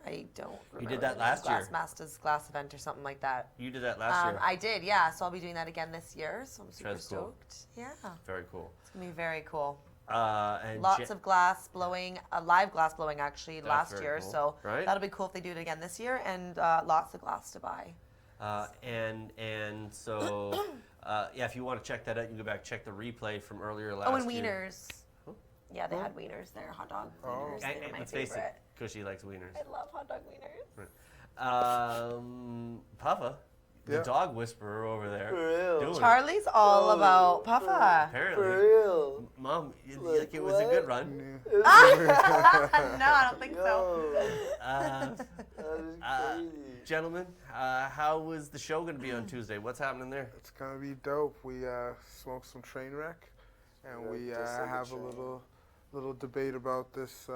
I don't remember. You did that last year. Glass Masters glass event or something like that. You did that last year. I did, yeah. So I'll be doing that again this year. So I'm super That's cool. stoked. Yeah. Very cool. It's going to be very cool. And Lots of glass blowing, live glass blowing actually last very year. cool. So Right. that'll be cool if they do it again this year, and lots of glass to buy. And so, yeah, if you want to check that out, you can go back and check the replay from earlier last Oh, and year. wieners. Yeah, they had wieners there, hot dog wieners. And, They're my let's face it, favorite. Cushy likes wieners. I love hot dog wieners. Puffa, the Yeah. dog whisperer over there. For real. doing it. Charlie's all about Puffa. Apparently. For real. Mom, like it was a good run. No, I don't think so. That is crazy. Gentlemen, how was the show going to be on Tuesday? What's happening there? It's gonna be dope. We smoked some train wreck, and Yeah, we just like a have a train. little debate about this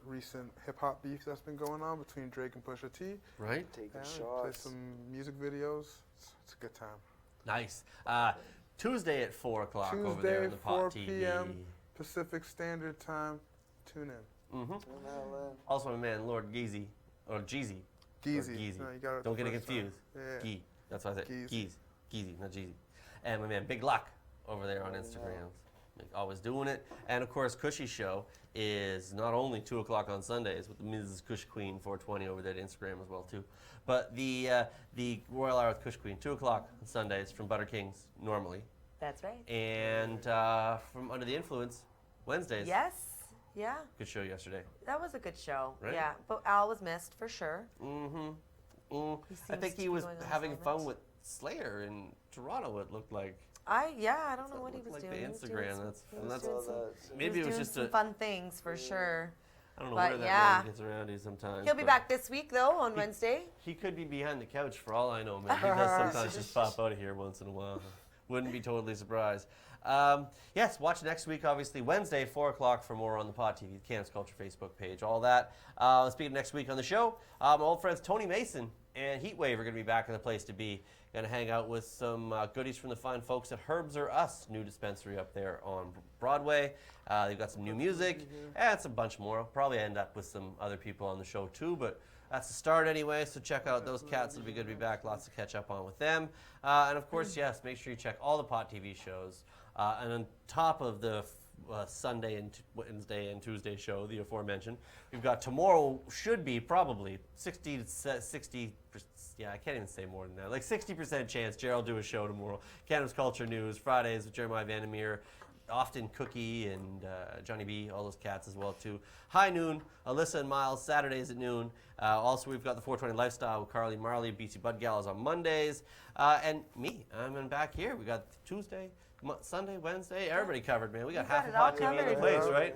recent hip hop beef that's been going on between Drake and Pusha T. Right? Taking Yeah, shots. play some music videos. It's a good time. Nice. Tuesday at 4 o'clock over there Tuesday, on the 4 Pot TV. p.m. Pacific Standard Time. Tune in. Mm-hmm. CLN. Also, my man, Lord Geezy, or Jeezy. Geezy. Or Geezy. No, you got it Don't the get it first time. confused. Yeah. Gee. That's why I said Geezy. Geezy. Geezy, not Jeezy. And my man, Big Luck, over there on Instagram. Like, always doing it. And of course, Cushy Show is not only 2 o'clock on Sundays with the Mrs. Kush Queen 420 over there at Instagram as well too, but the Royal Hour with Kush Queen 2 o'clock on Sundays from Butter Kings normally, That's right. and from Under the Influence Wednesdays. Yes. Yeah. Good show yesterday. That was a good show. Right? Yeah. But Al was missed for sure. Mm-hmm. He I seems think to he be was going on having fun assignment. with Slayer in Toronto. It looked like. I don't know what he was like doing. the He was doing Instagram. some- That's he was that's doing some- maybe he it was doing just some a. fun things for sure. I don't know But where that yeah. man gets around to sometimes. He'll be but back this week though on Wednesday. He could be behind the couch for all I know, man. He does sometimes just pop out of here once in a while. Wouldn't be totally surprised. Yes, watch next week, obviously, Wednesday, 4 o'clock for more on the Pod TV, Cannabis Culture Facebook page, all that. Speaking of next week on the show, my old friends Tony Mason and Heatwave are going to be back in the place to be. Going to hang out with some goodies from the fine folks at Herbs or Us, new dispensary up there on Broadway. They've got some new music and some bunch more. I'll probably end up with some other people on the show too, but that's the start anyway, so check out those cats. It'll be good to be back. Lots to catch up on with them. And of course, yes, make sure you check all the Pot TV shows. And on top of the Sunday and Wednesday and Tuesday show, the aforementioned, we've got tomorrow should be probably 60, yeah, I can't even say more than that. Like 60% chance Gerald do a show tomorrow. Cannabis Culture News, Fridays with Jeremiah Vandermeer, often Cookie and Johnny B, all those cats as well too. High noon, Alyssa and Miles, Saturdays at noon. Also, we've got the 420 Lifestyle with Carly Marley, BC Bud Gals on Mondays. And me, I'm back here. We got Tuesday, Sunday, Wednesday, everybody covered, man. We got half of Pod TV in the place, right?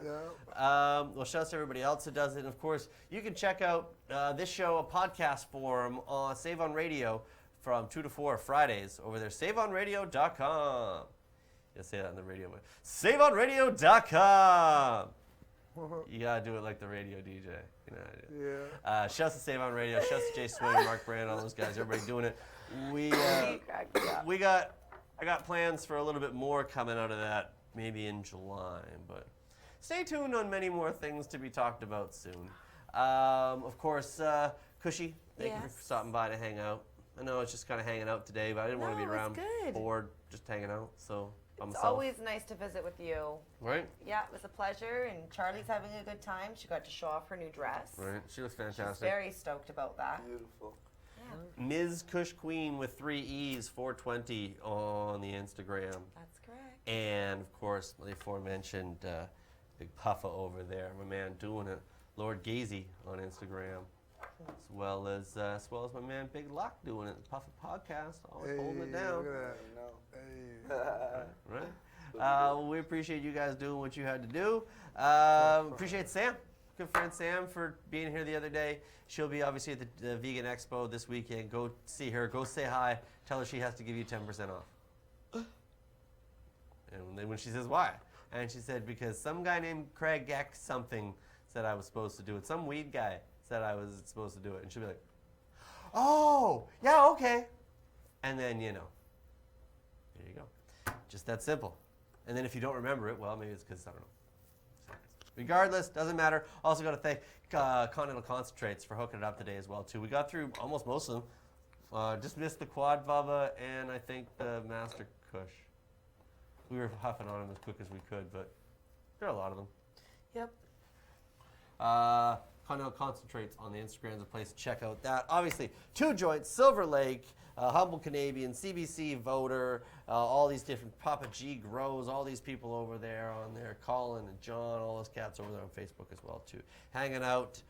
Well, shout out to everybody else who does it. And of course, you can check out this show, a podcast form on Save on Radio from 2 to 4 Fridays over there, saveonradio.com. You'll say that on the radio. SaveOnRadio.com. You gotta do it like the radio DJ. You know how to do it. Yeah. Shouts to Save on Radio. Shouts to Jay Swing, Mark Brand, all those guys. Everybody doing it. I got plans for a little bit more coming out of that, maybe in July. But stay tuned on many more things to be talked about soon. Of course, Cushy, thank you for stopping by to hang out. I know it's just kind of hanging out today, but I didn't want to be around bored just hanging out. So. It's always nice to visit with you. Right? Yeah, it was a pleasure, and Charlie's having a good time. She got to show off her new dress. Right, she looks fantastic. She's very stoked about that. Beautiful. Yeah. Ms. Kush Queen with 3 E's, 420 on the Instagram. That's correct. And of course, the aforementioned Big Puffa over there, my man doing it, Lord Gazy on Instagram, as well as my man Big Luck doing it, the Puffa Podcast, always holding it down. Look at that. Right? We appreciate you guys doing what you had to do. Appreciate Sam, good friend Sam, for being here the other day. She'll be obviously at the Vegan Expo this weekend. Go see her. Go say hi. Tell her she has to give you 10% off. And then when she says why, and she said because some guy named Craig X something said I was supposed to do it. Some weed guy said I was supposed to do it, and she'll be like, "Oh, yeah, okay." And then there you go. Just that simple. And then if you don't remember it, well, maybe it's because I don't know. Regardless, doesn't matter. Also got to thank Continental Concentrates for hooking it up today as well too. We got through almost most of them. Just missed the Quad Bubba and I think the Master Kush. We were huffing on them as quick as we could, but there are a lot of them. Yep. Continental Concentrates on the Instagram is a place to check out that. Obviously, Two Joints, Silver Lake, Humble Canadian, CBC Voter, all these different Papa G Grows, all these people over there on there, Colin and John, all those cats over there on Facebook as well too, hanging out.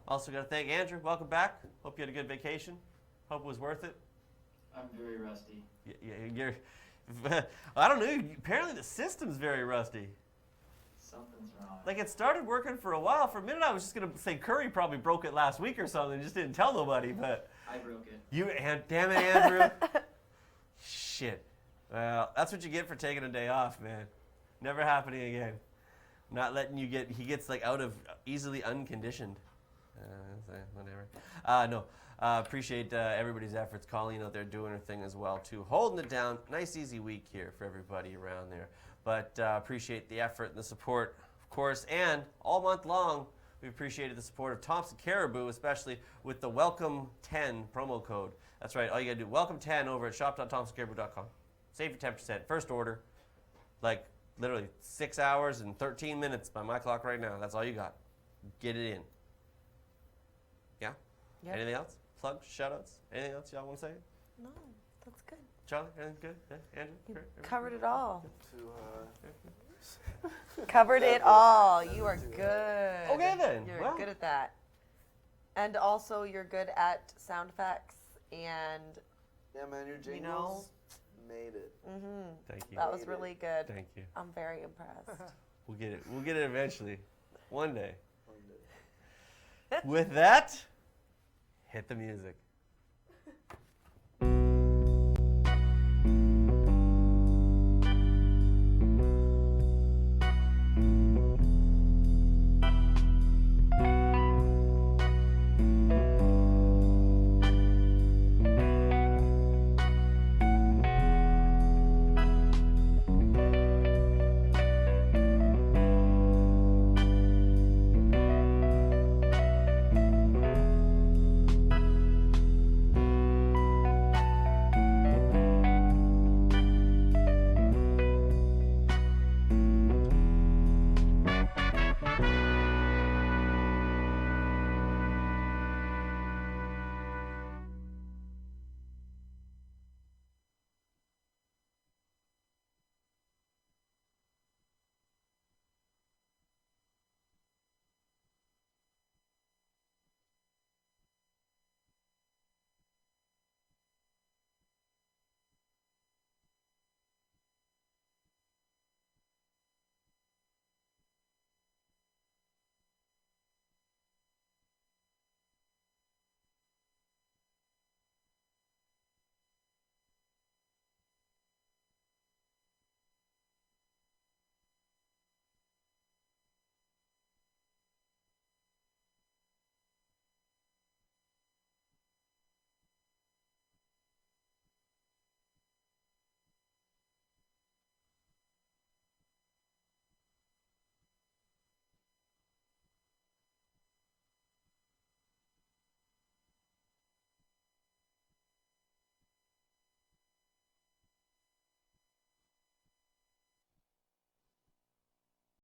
Also got to thank Andrew. Welcome back. Hope you had a good vacation. Hope it was worth it. I'm very rusty. You're I don't know. Apparently the system's very rusty. Something's wrong. Like it started working for a while. For a minute I was just going to say Curry probably broke it last week or something and just didn't tell nobody, but I broke it. Damn it, Andrew. Shit. Well, that's what you get for taking a day off, man. Never happening again. Not letting you he gets like out of easily unconditioned. Whatever. No. Appreciate everybody's efforts. Colleen out there doing her thing as well too. Holding it down. Nice easy week here for everybody around there. But appreciate the effort and the support, of course. And all month long, we appreciated the support of Thompson Caribou, especially with the Welcome 10 promo code. That's right. All you got to do, Welcome 10 over at shop.thompsoncaribou.com. Save your 10%. First order. Like literally 6 hours and 13 minutes by my clock right now. That's all you got. Get it in. Yeah? Yep. Anything else? Plugs, shout-outs? Anything else y'all want to say? No, that's good. Charlie, anything good? Yeah? Andrew? You Great. covered it all. To, Covered it all. You are good. Okay then. You're Well. good at that. And also you're good at sound effects and Yeah, man, your jingles made it. Thank you. That was really good. Thank you. I'm very impressed. We'll get it. We'll get it eventually. One day. With that, hit the music.